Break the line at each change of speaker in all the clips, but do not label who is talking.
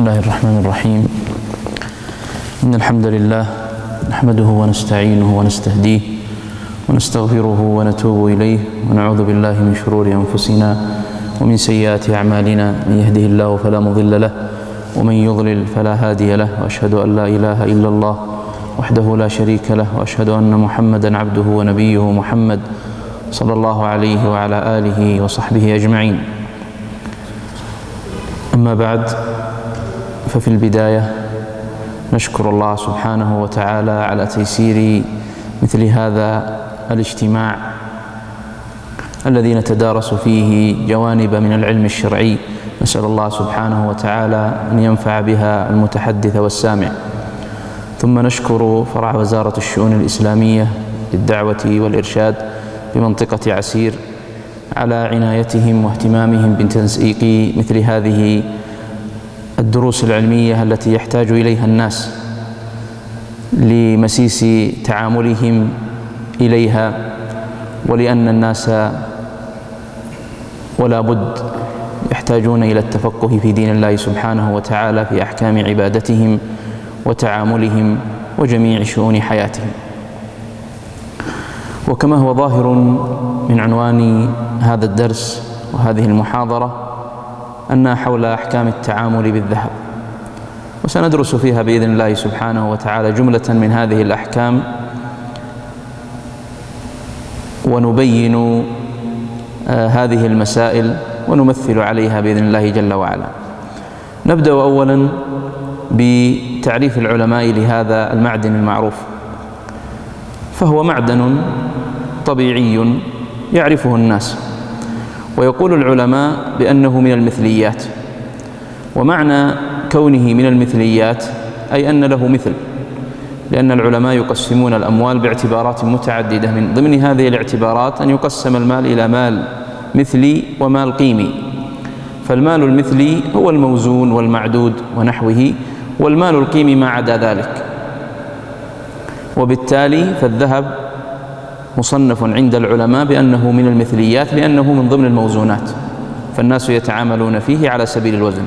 بسم الله الرحمن الرحيم. إن الحمد لله نحمده ونستعينه ونستهديه ونستغفره ونتوب إليه ونعوذ بالله من شرور أنفسنا ومن سيئات أعمالنا، من يهده الله فلا مضل له ومن يضلل فلا هادي له، وأشهد أن لا إله إلا الله وحده لا شريك له، وأشهد أن محمدا عبده ونبيه محمد صلى الله عليه وعلى آله وصحبه أجمعين. أما بعد، ففي البداية نشكر الله سبحانه وتعالى على تيسير مثل هذا الاجتماع الذي نتدارس فيه جوانب من العلم الشرعي، نسأل الله سبحانه وتعالى أن ينفع بها المتحدث والسامع. ثم نشكر فرع وزارة الشؤون الإسلامية للدعوة والإرشاد بمنطقة عسير على عنايتهم واهتمامهم بتنسيق مثل هذه الدروس العلمية التي يحتاج إليها الناس لمسيس تعاملهم إليها، ولأن الناس ولا بد يحتاجون إلى التفقه في دين الله سبحانه وتعالى في أحكام عبادتهم وتعاملهم وجميع شؤون حياتهم. وكما هو ظاهر من عنوان هذا الدرس وهذه المحاضرة أنها حول أحكام التعامل بالذهب، وسندرس فيها بإذن الله سبحانه وتعالى جملة من هذه الأحكام ونبين هذه المسائل ونمثل عليها بإذن الله جل وعلا. نبدأ أولا بتعريف العلماء لهذا المعدن المعروف، فهو معدن طبيعي يعرفه الناس، ويقول العلماء بأنه من المثليات. ومعنى كونه من المثليات أي أن له مثل، لأن العلماء يقسمون الأموال باعتبارات متعددة، من ضمن هذه الاعتبارات أن يقسم المال إلى مال مثلي ومال قيمي. فالمال المثلي هو الموزون والمعدود ونحوه، والمال القيمي ما عدا ذلك. وبالتالي فالذهب مصنف عند العلماء بأنه من المثليات، لأنه من ضمن الموزونات، فالناس يتعاملون فيه على سبيل الوزن.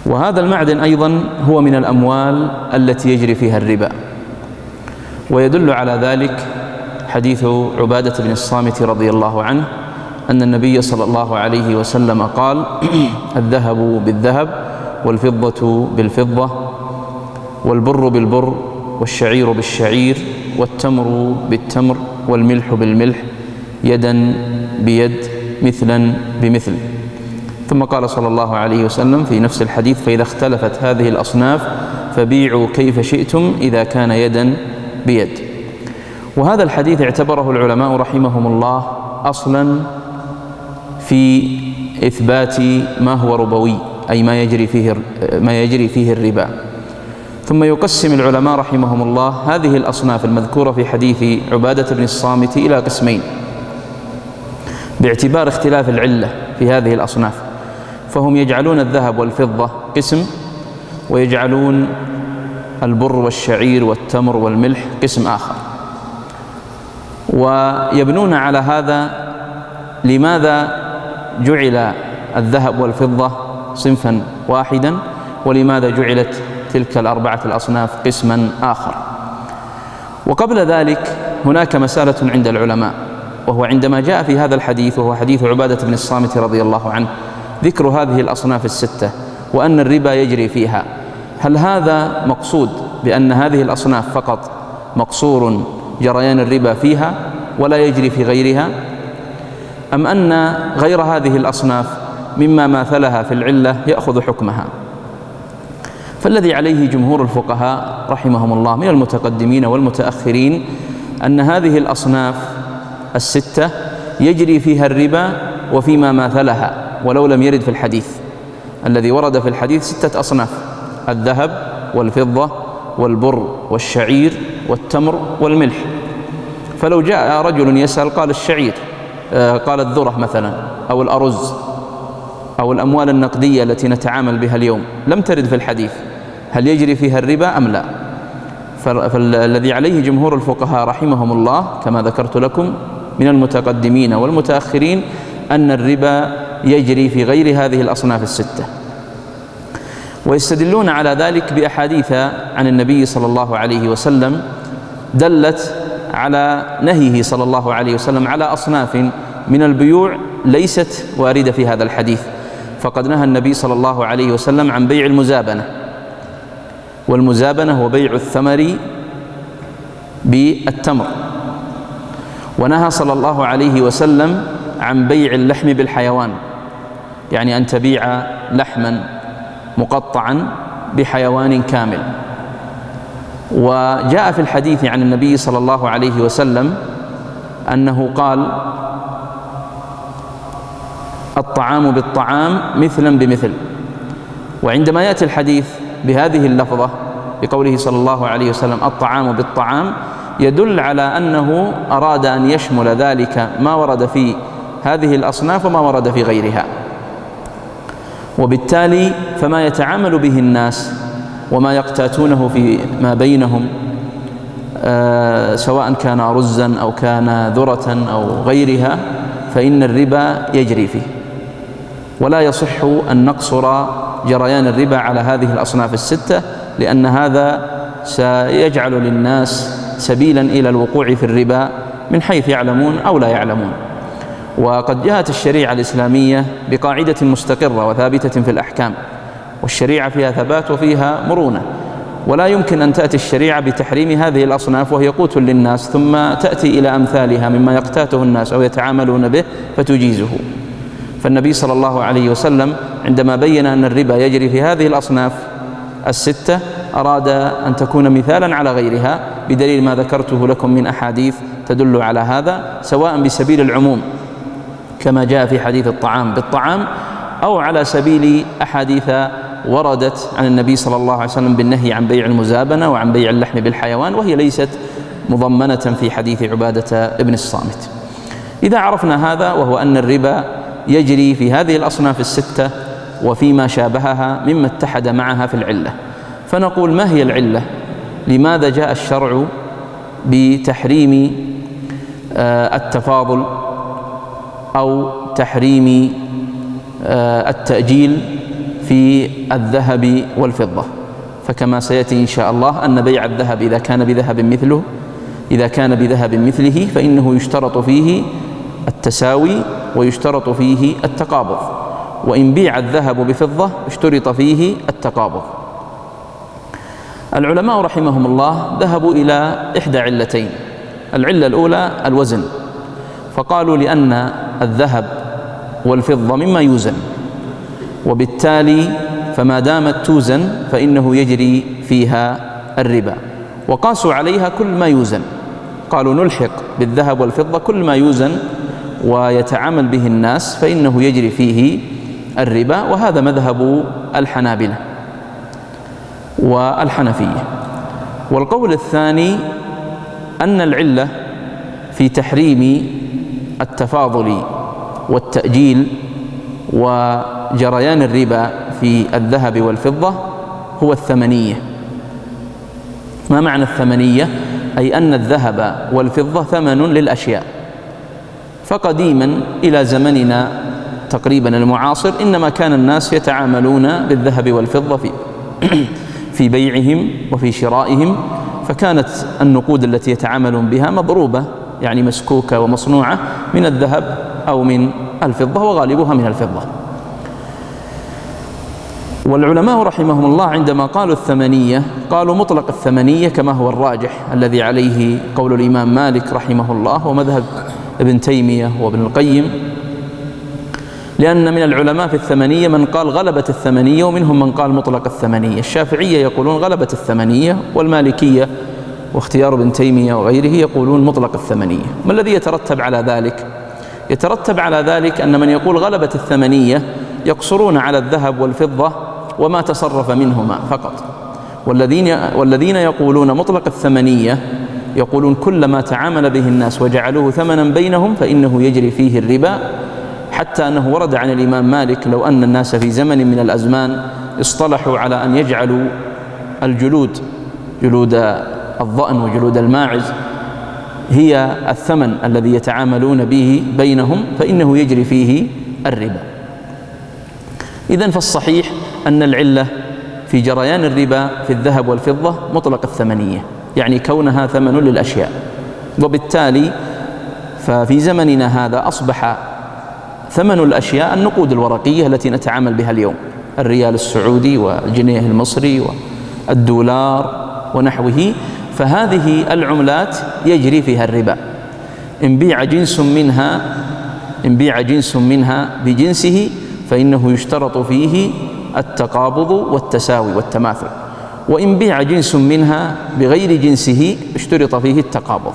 وهذا المعدن أيضا هو من الأموال التي يجري فيها الربا، ويدل على ذلك حديث عبادة بن الصامت رضي الله عنه أن النبي صلى الله عليه وسلم قال: الذهب بالذهب والفضة بالفضة والبر بالبر والشعير بالشعير والتمر بالتمر والملح بالملح يدا بيد مثلا بمثل. ثم قال صلى الله عليه وسلم في نفس الحديث: فإذا اختلفت هذه الأصناف فبيعوا كيف شئتم إذا كان يدا بيد. وهذا الحديث اعتبره العلماء رحمهم الله أصلا في إثبات ما هو ربوي، أي ما يجري فيه الربا. ثم يقسم العلماء رحمهم الله هذه الأصناف المذكورة في حديث عبادة بن الصامت إلى قسمين باعتبار اختلاف العلة في هذه الأصناف، فهم يجعلون الذهب والفضة قسم، ويجعلون البر والشعير والتمر والملح قسم آخر. ويبنون على هذا لماذا جعل الذهب والفضة صنفا واحدا، ولماذا جعلت تلك الأربعة الأصناف قسما آخر. وقبل ذلك هناك مسألة عند العلماء، وهو عندما جاء في هذا الحديث، وهو حديث عبادة بن الصامت رضي الله عنه، ذكر هذه الأصناف الستة وأن الربا يجري فيها، هل هذا مقصود بأن هذه الأصناف فقط مقصور جريان الربا فيها ولا يجري في غيرها، أم أن غير هذه الأصناف مما ماثلها في العلة يأخذ حكمها؟ فالذي عليه جمهور الفقهاء رحمهم الله من المتقدمين والمتأخرين أن هذه الأصناف الستة يجري فيها الربا وفيما ماثلها، ولو لم يرد في الحديث. الذي ورد في الحديث 6 أصناف: الذهب والفضة والبر والشعير والتمر والملح. فلو جاء رجل يسأل قال الشعير، قال الذرة مثلا، أو الأرز، أو الأموال النقدية التي نتعامل بها اليوم، لم ترد في الحديث، هل يجري فيها الربا أم لا؟ فالذي عليه جمهور الفقهاء رحمهم الله كما ذكرت لكم من المتقدمين والمتأخرين أن الربا يجري في غير هذه الأصناف الستة. ويستدلون على ذلك بأحاديث عن النبي صلى الله عليه وسلم دلت على نهيه صلى الله عليه وسلم على أصناف من البيوع ليست واردة في هذا الحديث. فقد نهى النبي صلى الله عليه وسلم عن بيع المزابنة، والمزابنة هو بيع الثمر بالتمر. ونهى صلى الله عليه وسلم عن بيع اللحم بالحيوان، يعني أن تبيع لحما مقطعا بحيوان كامل. وجاء في الحديث عن النبي صلى الله عليه وسلم أنه قال: الطعام بالطعام مثلا بمثل. وعندما يأتي الحديث بهذه اللفظة بقوله صلى الله عليه وسلم الطعام بالطعام، يدل على أنه أراد أن يشمل ذلك ما ورد في هذه الأصناف وما ورد في غيرها. وبالتالي فما يتعامل به الناس وما يقتاتونه فيما بينهم، سواء كان رزا أو كان ذرة أو غيرها، فإن الربا يجري فيه. ولا يصح أن نقصر جريان الربا على هذه الأصناف الستة، لأن هذا سيجعل للناس سبيلا إلى الوقوع في الربا من حيث يعلمون أو لا يعلمون. وقد جاءت الشريعة الإسلامية بقاعدة مستقرة وثابتة في الأحكام، والشريعة فيها ثبات وفيها مرونة، ولا يمكن أن تأتي الشريعة بتحريم هذه الأصناف وهي قوت للناس ثم تأتي إلى أمثالها مما يقتاته الناس أو يتعاملون به فتجيزه. فالنبي صلى الله عليه وسلم عندما بين أن الربا يجري في هذه الأصناف الستة أراد أن تكون مثالا على غيرها، بدليل ما ذكرته لكم من أحاديث تدل على هذا، سواء بسبيل العموم كما جاء في حديث الطعام بالطعام، أو على سبيل أحاديث وردت عن النبي صلى الله عليه وسلم بالنهي عن بيع المزابنة وعن بيع اللحم بالحيوان، وهي ليست مضمنة في حديث عبادة بن الصامت. إذا عرفنا هذا، وهو أن الربا يجري في هذه الأصناف الستة وفيما شابهها مما اتحد معها في العلة، فنقول: ما هي العلة؟ لماذا جاء الشرع بتحريم التفاضل أو تحريم التأجيل في الذهب والفضة؟ فكما سيأتي إن شاء الله أن بيع الذهب إذا كان بذهب مثله فإنه يشترط فيه التساوي ويشترط فيه التقابض، وإن بيع الذهب بفضة اشترط فيه التقابض. العلماء رحمهم الله ذهبوا إلى إحدى علتين. العلة الأولى الوزن، فقالوا لأن الذهب والفضة مما يوزن، وبالتالي فما دامت توزن فإنه يجري فيها الربا، وقاسوا عليها كل ما يوزن. قالوا: نلحق بالذهب والفضة كل ما يوزن ويتعامل به الناس فإنه يجري فيه الربا. وهذا مذهب الحنابلة والحنفية. والقول الثاني أن العلة في تحريم التفاضل والتأجيل وجريان الربا في الذهب والفضة هو الثمنية. ما معنى الثمنية؟ أي أن الذهب والفضة ثمن للأشياء. فقديما إلى زمننا تقريبا المعاصر إنما كان الناس يتعاملون بالذهب والفضة في بيعهم وفي شرائهم، فكانت النقود التي يتعاملون بها مضروبة، يعني مسكوكة ومصنوعة من الذهب أو من الفضة، وغالبها من الفضة. والعلماء رحمهم الله عندما قالوا الثمنية قالوا مطلق الثمنية كما هو الراجح الذي عليه قول الإمام مالك رحمه الله ومذهب ابن تيمية وابن القيم، لأن من العلماء في الثمنية من قال غلبت الثمنية ومنهم من قال مطلق الثمنية. الشافعية يقولون غلبت الثمنية، والمالكية واختيار ابن تيمية وغيره يقولون مطلق الثمنية. ما الذي يترتب على ذلك؟ يترتب على ذلك أن من يقول غلبت الثمنية يقصرون على الذهب والفضة وما تصرف منهما فقط، والذين يقولون مطلق الثمنية يقولون كل ما تعامل به الناس وجعلوه ثمنا بينهم فإنه يجري فيه الربا، حتى أنه ورد عن الإمام مالك لو أن الناس في زمن من الأزمان اصطلحوا على أن يجعلوا جلود الضأن وجلود الماعز هي الثمن الذي يتعاملون به بينهم فإنه يجري فيه الربا. إذن فالصحيح أن العلة في جريان الربا في الذهب والفضة مطلق الثمنية، يعني كونها ثمن للأشياء. وبالتالي ففي زمننا هذا أصبح ثمن الأشياء النقود الورقية التي نتعامل بها اليوم، الريال السعودي والجنيه المصري والدولار ونحوه. فهذه العملات يجري فيها الربا، إن بيع جنس منها بجنسه فإنه يشترط فيه التقابض والتساوي والتماثل، وإن بيع جنس منها بغير جنسه اشترط فيه التقابض.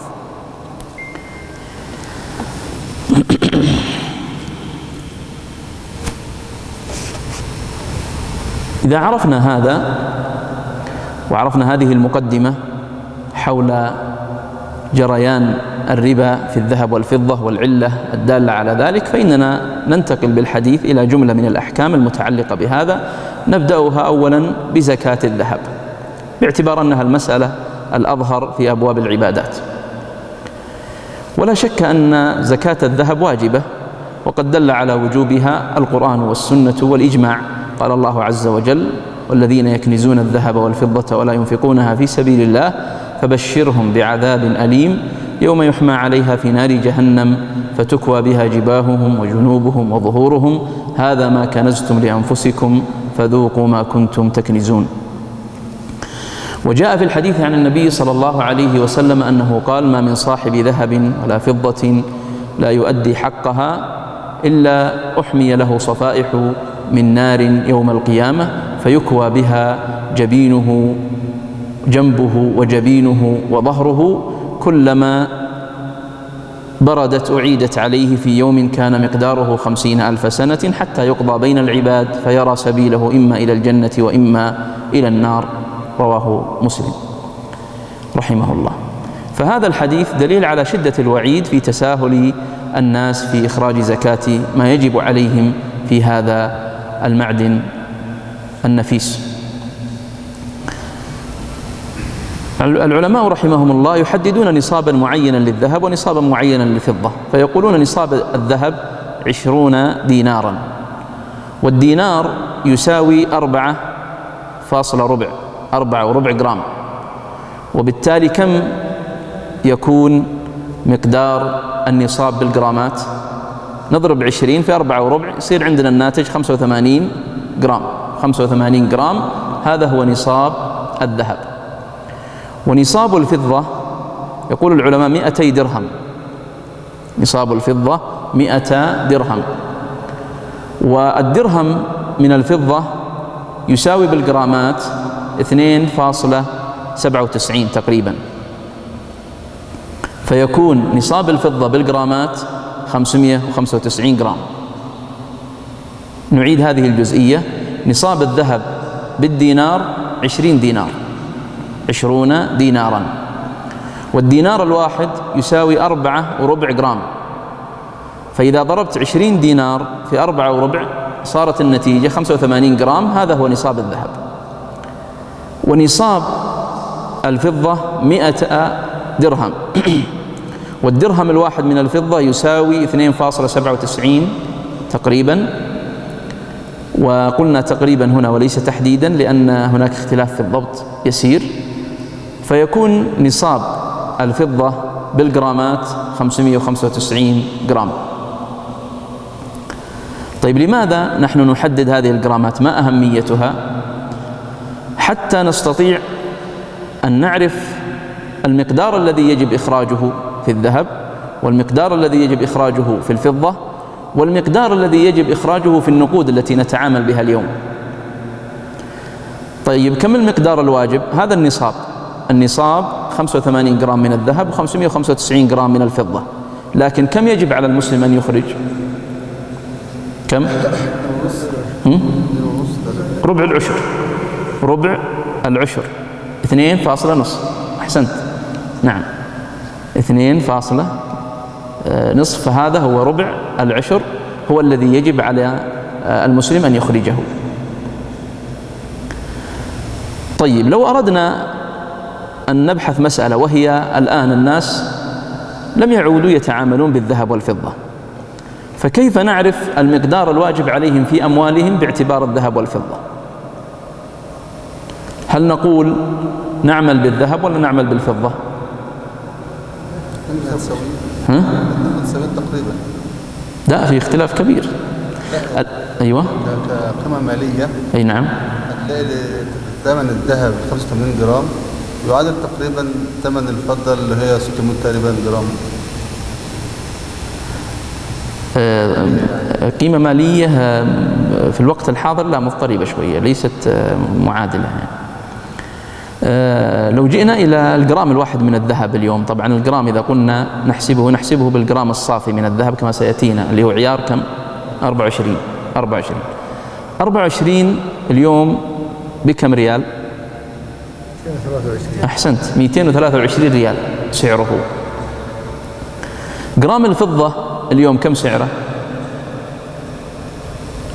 إذا عرفنا هذا وعرفنا هذه المقدمة حول جريان الربا في الذهب والفضة والعلة الدالة على ذلك، فإننا ننتقل بالحديث إلى جملة من الأحكام المتعلقة بهذا. نبدأها أولا بزكاة الذهب، باعتبار أنها المسألة الأظهر في أبواب العبادات. ولا شك أن زكاة الذهب واجبة، وقد دل على وجوبها القرآن والسنة والإجماع. قال الله عز وجل: والذين يكنزون الذهب والفضة ولا ينفقونها في سبيل الله فبشرهم بعذاب أليم يوم يحمى عليها في نار جهنم فتكوى بها جباههم وجنوبهم وظهورهم هذا ما كنزتم لأنفسكم فذوقوا ما كنتم تكنزون. وجاء في الحديث عن النبي صلى الله عليه وسلم أنه قال: ما من صاحب ذهب ولا فضة لا يؤدي حقها إلا أحمي له صفائح من نار يوم القيامة فيكوى بها جنبه وجبينه وظهره كلما بردت أعيدت عليه في يوم كان مقداره 50,000 سنة حتى يقضى بين العباد فيرى سبيله إما إلى الجنة وإما إلى النار. رواه مسلم رحمه الله. فهذا الحديث دليل على شدة الوعيد في تساهل الناس في إخراج زكاة ما يجب عليهم في هذا المعدن النفيس. العلماء رحمهم الله يحددون نصابا معينا للذهب ونصابا معينا للفضة، فيقولون نصاب الذهب 20 دينارا، والدينار يساوي 4.4 جرام، وبالتالي كم يكون مقدار النصاب بالجرامات؟ نضرب 20 في 4.4 يصير عندنا الناتج 85 جرام. 85 جرام هذا هو نصاب الذهب. ونصاب الفضة يقول العلماء 200 درهم، نصاب الفضة 200 درهم، والدرهم من الفضة يساوي بالجرامات 2.97 تقريبا، فيكون نصاب الفضة بالجرامات 595 جرام. نعيد هذه الجزئية: نصاب الذهب بالدينار 20 دينار، 20 دينارا، والدينار الواحد يساوي 4.4 جرام، فإذا ضربت 20 دينار في 4.4 صارت النتيجة 85 جرام. هذا هو نصاب الذهب. ونصاب الفضة 100 درهم، والدرهم الواحد من الفضة يساوي 2.97 تقريبا، وقلنا تقريبا هنا وليس تحديدا لأن هناك اختلاف في الضبط يسير، فيكون نصاب الفضة بالجرامات 595 جرام. طيب لماذا نحن نحدد هذه الجرامات؟ ما أهميتها؟ حتى نستطيع أن نعرف المقدار الذي يجب إخراجه في الذهب، والمقدار الذي يجب إخراجه في الفضة، والمقدار الذي يجب إخراجه في النقود التي نتعامل بها اليوم. طيب كم المقدار الواجب؟ هذا النصاب 85 جرام من الذهب و595 جرام من الفضة، لكن كم يجب على المسلم أن يخرج؟ كم؟ ربع العشر 2.5. أحسنت، نعم 2.5، فهذا هو ربع العشر، هو الذي يجب على المسلم أن يخرجه. طيب لو أردنا أن نبحث مسألة، وهي الآن الناس لم يعودوا يتعاملون بالذهب والفضة، فكيف نعرف المقدار الواجب عليهم في أموالهم باعتبار الذهب والفضة؟ هل نقول نعمل بالذهب ولا نعمل بالفضة؟ ها؟
تقريبا.
لا، في اختلاف كبير. أيوة،
كقيمة مالية.
أي نعم.
هتلاقي ثمن الذهب 85 جرام يعادل تقريبا ثمن الفضة اللي هي 600 تقريبا جرام.
قيمة مالية في الوقت الحاضر لا، مضطربة شوية، ليست معادلة يعني. لو جئنا إلى الجرام الواحد من الذهب اليوم، طبعا الجرام إذا قلنا نحسبه بالجرام الصافي من الذهب كما سيأتينا، اللي هو عيار كم؟ 24 اليوم بكم ريال؟
223.
أحسنت، 223 ريال سعره. جرام الفضة اليوم كم سعره؟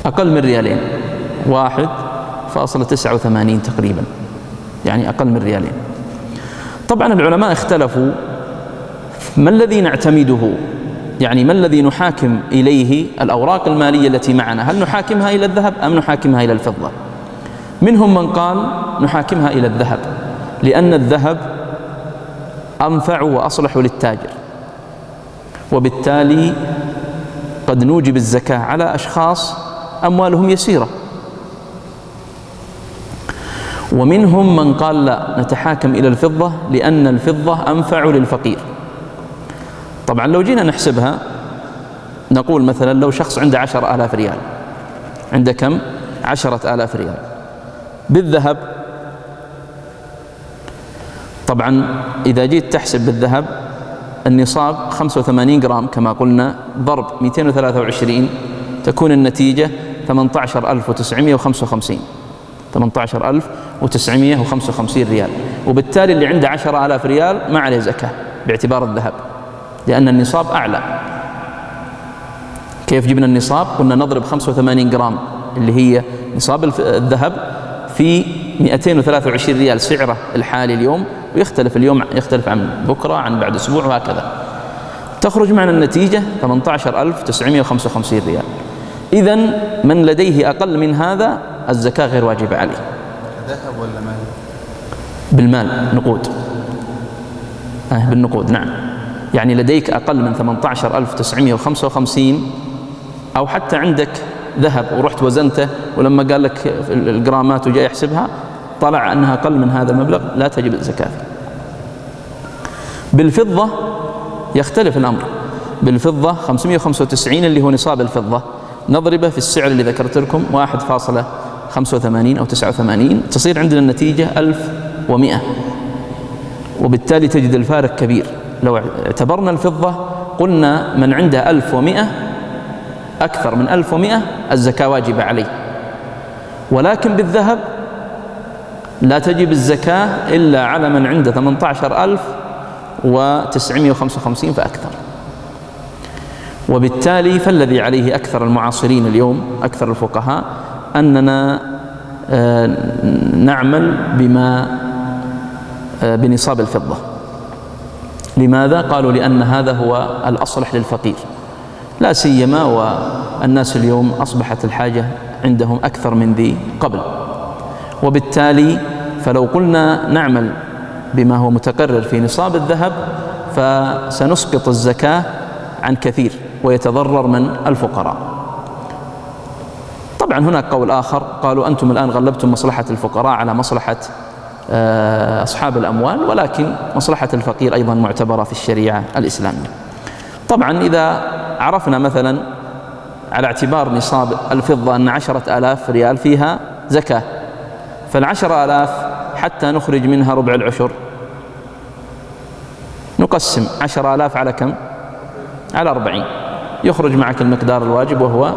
أقل من ريالين، 1.89 تقريبا، يعني أقل من ريالين. طبعا العلماء اختلفوا ما الذي نعتمده، يعني ما الذي نحاكم إليه الأوراق المالية التي معنا، هل نحاكمها إلى الذهب أم نحاكمها إلى الفضة؟ منهم من قال نحاكمها إلى الذهب، لأن الذهب أنفع وأصلح للتاجر، وبالتالي قد نوجب الزكاة على أشخاص أموالهم يسيرة. ومنهم من قال لا، نتحاكم إلى الفضة لأن الفضة أنفع للفقير. طبعا لو جينا نحسبها نقول مثلا لو شخص عنده 10,000 ريال، عنده كم؟ 10,000 ريال بالذهب. طبعا إذا جيت تحسب بالذهب النصاب 85 جرام كما قلنا ضرب 223 تكون النتيجة 18,955 18,955 ريال. وبالتالي اللي عنده 10,000 ريال ما عليه زكاة باعتبار الذهب، لأن النصاب أعلى. كيف جبنا النصاب؟ قلنا نضرب 85 جرام اللي هي نصاب الذهب في 223 ريال سعره الحالي اليوم، ويختلف اليوم يختلف عن بكرة عن بعد أسبوع وهكذا، تخرج معنا النتيجة 18,955 ريال. إذن من لديه أقل من هذا الزكاة غير واجبة عليه.
ذهب ولا مال؟
بالمال، نقود. بالنقود نعم. يعني لديك أقل من 18,955 أو حتى عندك ذهب ورحت وزنته ولما قال لك الجرامات وجاي يحسبها طلع أنها أقل من هذا المبلغ لا تجب الزكاة فيه. بالفضة يختلف الأمر. بالفضة 595 اللي هو نصاب الفضة نضربه في السعر اللي ذكرت لكم 1.85 أو 89 تصير عندنا النتيجة 1100، وبالتالي تجد الفارق كبير. لو اعتبرنا الفضة قلنا من عنده 1100 أكثر من 1100 الزكاة واجبة عليه، ولكن بالذهب لا تجب الزكاة إلا على من عنده 18,955 فأكثر. وبالتالي فالذي عليه أكثر المعاصرين اليوم أكثر الفقهاء أننا نعمل بنصاب الفضة. لماذا؟ قالوا لأن هذا هو الأصلح للفقير، لا سيما والناس اليوم أصبحت الحاجة عندهم أكثر من ذي قبل. وبالتالي فلو قلنا نعمل بما هو متقرر في نصاب الذهب فسنسقط الزكاة عن كثير ويتضرر من الفقراء. طبعا هناك قول آخر قالوا أنتم الآن غلبتم مصلحة الفقراء على مصلحة أصحاب الأموال، ولكن مصلحة الفقير أيضا معتبرة في الشريعة الإسلامية. طبعا إذا عرفنا مثلا على اعتبار نصاب الفضة أن 10,000 ريال فيها زكاة، فال10,000 حتى نخرج منها ربع العشر نقسم 10,000 على كم؟ على 40 يخرج معك المقدار الواجب وهو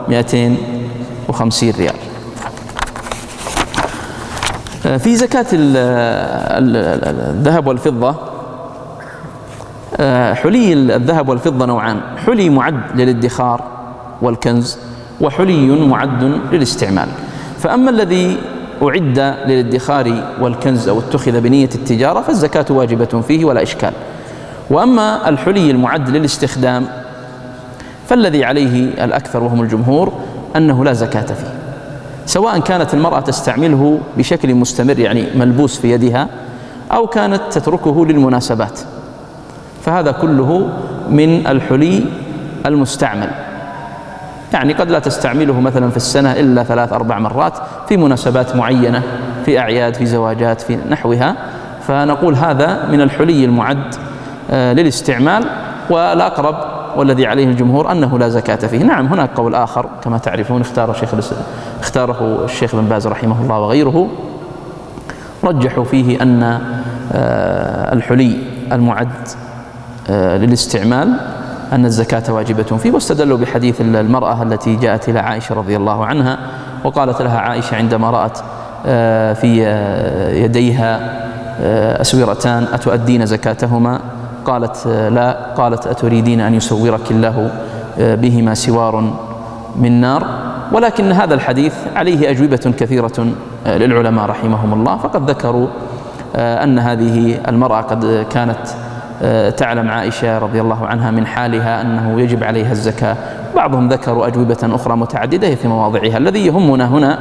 250 ريال. في زكاة الذهب والفضة حلي الذهب والفضة نوعان: حلي معد للادخار والكنز، وحلي معد للاستعمال. فأما الذي أعد للادخار والكنز أو اتخذ بنية التجارة فالزكاة واجبة فيه ولا إشكال. وأما الحلي المعد للاستخدام فالذي عليه الأكثر وهم الجمهور أنه لا زكاة فيه، سواء كانت المرأة تستعمله بشكل مستمر يعني ملبوس في يدها، أو كانت تتركه للمناسبات، فهذا كله من الحلي المستعمل. يعني قد لا تستعمله مثلا في السنة إلا 3-4 مرات في مناسبات معينة، في أعياد، في زواجات، في نحوها، فنقول هذا من الحلي المعد للاستعمال. والأقرب والذي عليه الجمهور أنه لا زكاة فيه. نعم هناك قول آخر كما تعرفون اختاره الشيخ بن باز رحمه الله وغيره، رجحوا فيه أن الحلي المعد للاستعمال أن الزكاة واجبة فيه، واستدلوا بحديث المرأة التي جاءت إلى عائشة رضي الله عنها وقالت لها عائشة عندما رأت في يديها أسورتان أتؤدين زكاتهما؟ قالت لا. قالت أتريدين أن يسورك الله بهما سوار من نار؟ ولكن هذا الحديث عليه أجوبة كثيرة للعلماء رحمهم الله، فقد ذكروا أن هذه المرأة قد كانت تعلم عائشة رضي الله عنها من حالها أنه يجب عليها الزكاة. بعضهم ذكروا أجوبة أخرى متعددة في مواضعها. الذي يهمنا هنا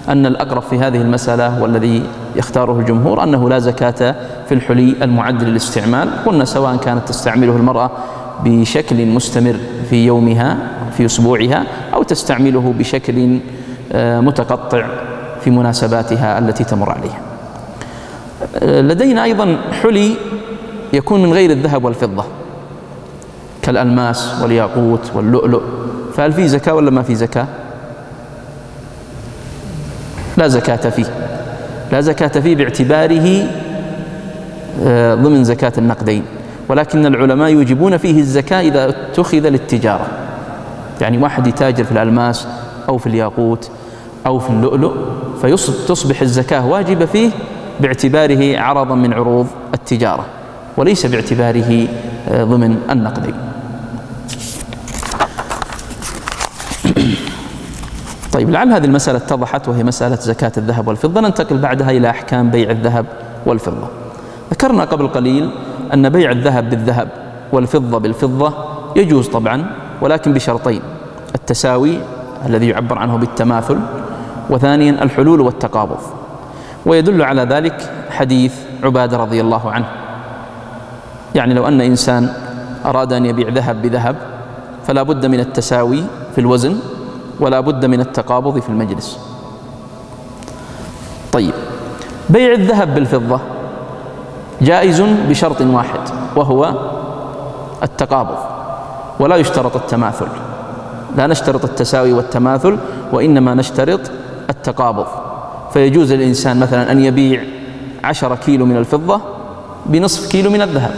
أن الأقرب في هذه المسألة والذي يختاره الجمهور أنه لا زكاة في الحلي المعد للاستعمال. قلنا سواء كانت تستعمله المرأة بشكل مستمر في يومها في أسبوعها، أو تستعمله بشكل متقطع في مناسباتها التي تمر عليها. لدينا أيضا حلي يكون من غير الذهب والفضة كالألماس والياقوت واللؤلؤ، فهل فيه زكاة ولا ما فيه زكاة؟ لا زكاة فيه. لا زكاة فيه باعتباره ضمن زكاة النقدين، ولكن العلماء يوجبون فيه الزكاة إذا اتخذ للتجارة. يعني واحد يتاجر في الألماس أو في الياقوت أو في اللؤلؤ فتصبح الزكاة واجبة فيه باعتباره عرضا من عروض التجارة، وليس باعتباره ضمن النقدين. طيب، لعل هذه المسألة اتضحت، وهي مسألة زكاة الذهب والفضة. ننتقل بعدها إلى أحكام بيع الذهب والفضة. ذكرنا قبل قليل أن بيع الذهب بالذهب والفضة بالفضة يجوز طبعا، ولكن بشرطين: التساوي الذي يعبر عنه بالتماثل، وثانيا الحلول والتقابض. ويدل على ذلك حديث عبادة رضي الله عنه. يعني لو أن إنسان أراد أن يبيع ذهب بذهب فلا بد من التساوي في الوزن، ولا بد من التقابض في المجلس. طيب، بيع الذهب بالفضة جائز بشرط واحد، وهو التقابض، ولا يشترط التماثل. لا نشترط التساوي والتماثل، وإنما نشترط التقابض. فيجوز للإنسان مثلا أن يبيع 10 كيلو من الفضة بنصف كيلو من الذهب،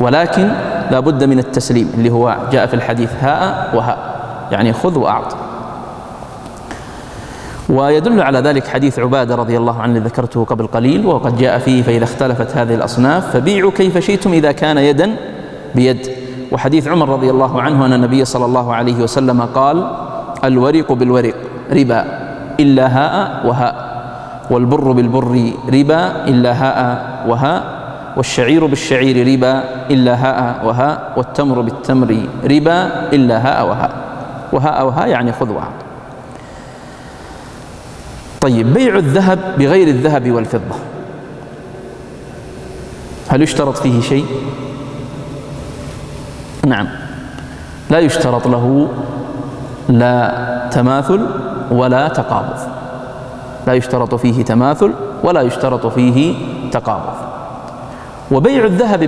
ولكن لا بد من التسليم اللي هو جاء في الحديث هاء وهاء، يعني خذ وأعط. ويدل على ذلك حديث عبادة رضي الله عنه الذي ذكرته قبل قليل، وقد جاء فيه: فإذا اختلفت هذه الأصناف فبيعوا كيف شئتم إذا كان يدا بيد. وحديث عمر رضي الله عنه أن النبي صلى الله عليه وسلم قال: الورق بالورق ربا إلا هاء وهاء، والبر بالبر ربا إلا هاء وهاء، والشعير بالشعير ربا إلا هاء وهاء، والتمر بالتمر ربا إلا هاء وهاء. وهاء وهاء يعني خذ وأعط. طيب، بيع الذهب بغير الذهب والفضة هل يشترط فيه شيء؟ نعم، لا يشترط له لا تماثل ولا تقابض. لا يشترط فيه تماثل ولا يشترط فيه تقابض. وبيع الذهب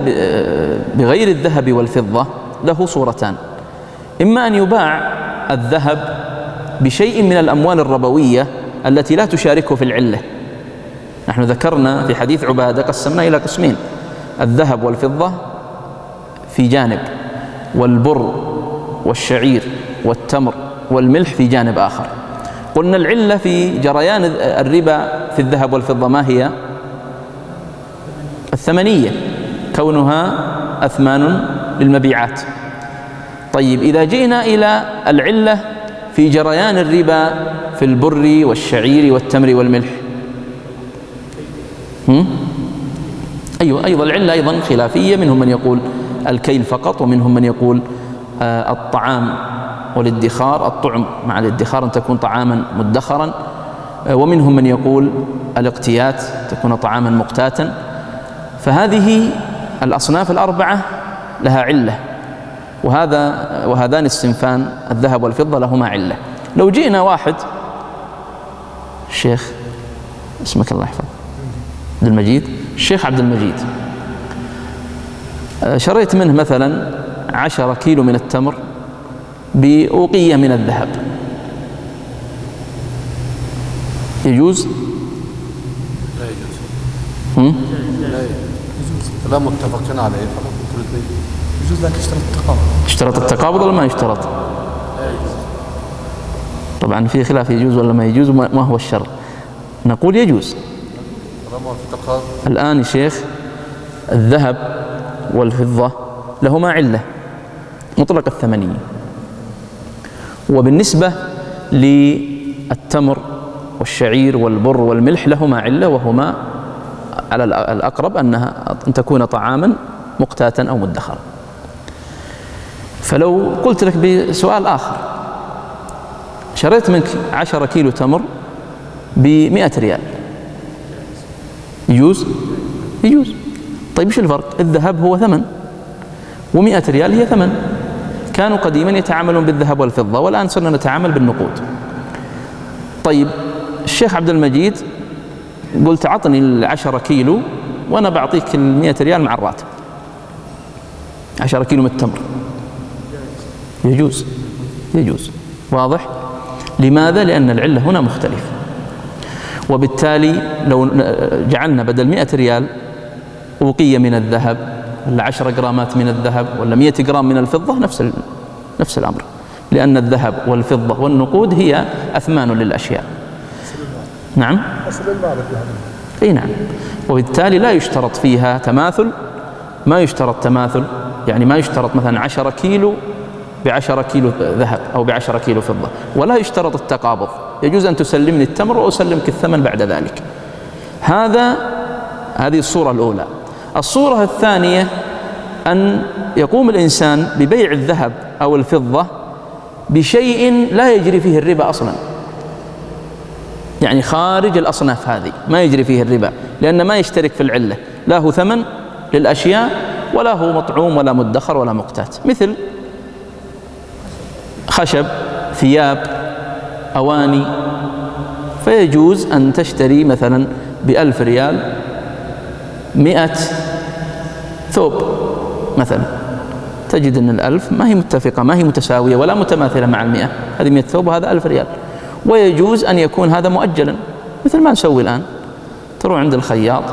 بغير الذهب والفضة له صورتان: إما أن يباع الذهب بشيء من الأموال الربوية التي لا تشاركه في العلة. نحن ذكرنا في حديث عبادة قسمنا إلى قسمين: الذهب والفضة في جانب، والبر والشعير والتمر والملح في جانب آخر. قلنا العلة في جريان الربا في الذهب والفضة ما هي؟ الثمنية، كونها أثمان للمبيعات. طيب، إذا جئنا إلى العلة في جريان الربا في البر والشعير والتمر والملح، أيضا العلة أيضا خلافية. منهم من يقول الكيل فقط، ومنهم من يقول الطعام والادخار، الطعم مع الادخار أن تكون طعاما مدخرا، ومنهم من يقول الاقتيات تكون طعاما مقتاتا. فهذه الأصناف الأربعة لها علة، وهذان الصنفان الذهب والفضة لهما علة. لو جئنا واحد الشيخ اسمك الله يحفظ عبد المجيد، الشيخ عبد المجيد، شريت منه مثلا 10 كيلو من التمر بأوقية من الذهب، يجوز؟
لا يجوز. لا متفقين عليه خلاص.
يجوز لك اشترط التقابض.
اشترط التقابض ولا ما يشترط؟ طبعا في خلاف يجوز ولا ما يجوز، ما هو الشر. نقول يجوز. الآن يا شيخ الذهب والفضة لهما علة مطلق الثمنية، وبالنسبة للتمر والشعير والبر والملح لهما علة، وهما على الأقرب أن تكون طعاما مقتاتا أو مدخرا. فلو قلت لك بسؤال آخر، شريت منك 10 كيلو تمر ب100 ريال، يجوز؟ يجوز. طيب ايش الفرق؟ الذهب هو ثمن و100 ريال هي ثمن. كانوا قديما يتعاملون بالذهب والفضة، والآن صرنا نتعامل بالنقود. طيب الشيخ عبد المجيد قلت عطني 10 كيلو وأنا بعطيك 100 ريال مع الراتب، 10 كيلو من التمر، يجوز؟ يجوز. واضح؟ لماذا؟ لأن العلة هنا مختلفة. وبالتالي لو جعلنا بدل 100 ريال أوقية من الذهب ولا 10 جرامات من الذهب ولا 100 جرام من الفضة، نفس الأمر، لأن الذهب والفضة والنقود هي أثمان للأشياء. نعم؟ أي نعم. وبالتالي لا يشترط فيها تماثل، ما يشترط تماثل، يعني ما يشترط مثلا 10 كيلو ب10 كيلو ذهب أو ب10 كيلو فضة، ولا يشترط التقابض. يجوز أن تسلمني التمر وأسلمك الثمن بعد ذلك. هذه الصورة الأولى. الصورة الثانية أن يقوم الإنسان ببيع الذهب أو الفضة بشيء لا يجري فيه الربا أصلا، يعني خارج الأصناف هذه ما يجري فيه الربا، لأن ما يشترك في العلة، لا هو ثمن للأشياء ولا هو مطعوم ولا مدخر ولا مقتات، مثل خشب، ثياب، أواني. فيجوز أن تشتري مثلا ب1000 ريال 100 ثوب مثلا، تجد أن 1000 ما هي متفقة، ما هي متساوية ولا متماثلة مع 100. هذه 100 ثوب وهذا 1000 ريال. ويجوز أن يكون هذا مؤجلا، مثل ما نسوي الآن، تروح عند الخياط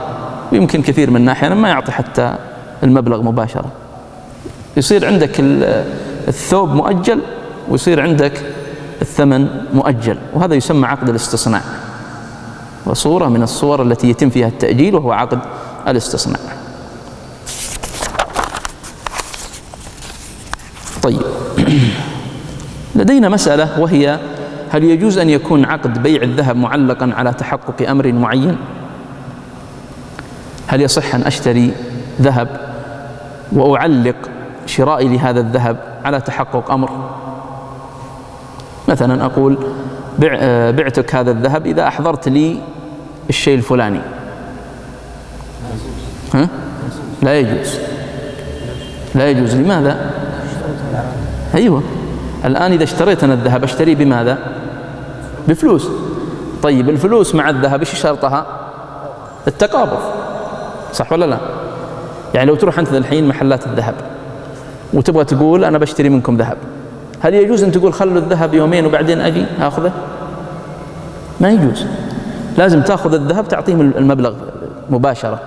ويمكن كثير من أحيانا ما يعطي حتى المبلغ مباشرة، يصير عندك الثوب مؤجل ويصير عندك الثمن مؤجل، وهذا يسمى عقد الاستصناع، وصورة من الصور التي يتم فيها التأجيل وهو عقد الاستصناع. طيب لدينا مسألة، وهي هل يجوز أن يكون عقد بيع الذهب معلقا على تحقق أمر معين؟ هل يصح أن أشتري ذهب وأعلق شرائي لهذا الذهب على تحقق أمر؟ مثلا أقول بعتك هذا الذهب إذا أحضرت لي الشيء الفلاني. لا يجوز. لا يجوز. لماذا؟ أيوة، الآن إذا اشتريت أنا الذهب أشتري بماذا؟ بفلوس. طيب الفلوس مع الذهب إيش شرطها؟ التقابض، صح ولا لا؟ يعني لو تروح أنت الحين محلات الذهب وتبغى تقول أنا بشتري منكم ذهب، هل يجوز أن تقول خلوا الذهب يومين وبعدين أجي أخذه؟ ما يجوز. لازم تأخذ الذهب تعطيهم المبلغ مباشرة.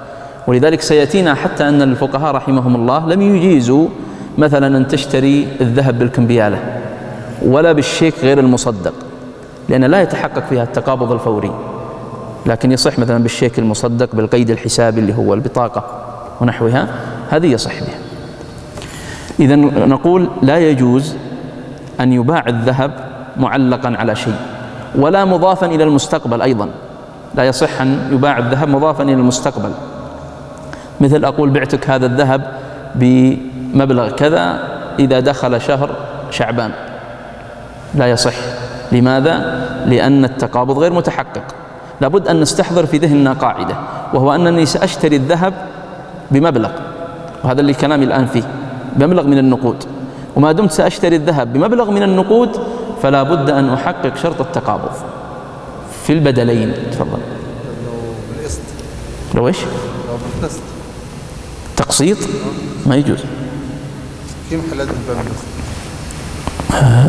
ولذلك سيأتينا حتى أن الفقهاء رحمهم الله لم يجيزوا مثلا أن تشتري الذهب بالكمبيالة ولا بالشيك غير المصدق، لأن لا يتحقق فيها التقابض الفوري، لكن يصح مثلا بالشيك المصدق بالقيد الحسابي اللي هو البطاقة ونحوها، هذه يصح بها. إذن نقول لا يجوز أن يباع الذهب معلقا على شيء، ولا مضافا إلى المستقبل أيضا، لا يصح أن يباع الذهب مضافا إلى المستقبل. مثل أقول بعتك هذا الذهب بمبلغ كذا إذا دخل شهر شعبان، لا يصح. لماذا؟ لأن التقابض غير متحقق. لابد أن نستحضر في ذهننا قاعدة، وهو أنني سأشتري الذهب بمبلغ، وهذا اللي كلامي الآن فيه، بمبلغ من النقود، وما دمت سأشتري الذهب بمبلغ من النقود فلا بد أن أحقق شرط التقابض في البدلين. تفضل.
لو بالقسط.
لو إيش؟
لو بالقسط.
تقسيط ما يجوز.
في محلات بتبيع بالقسط.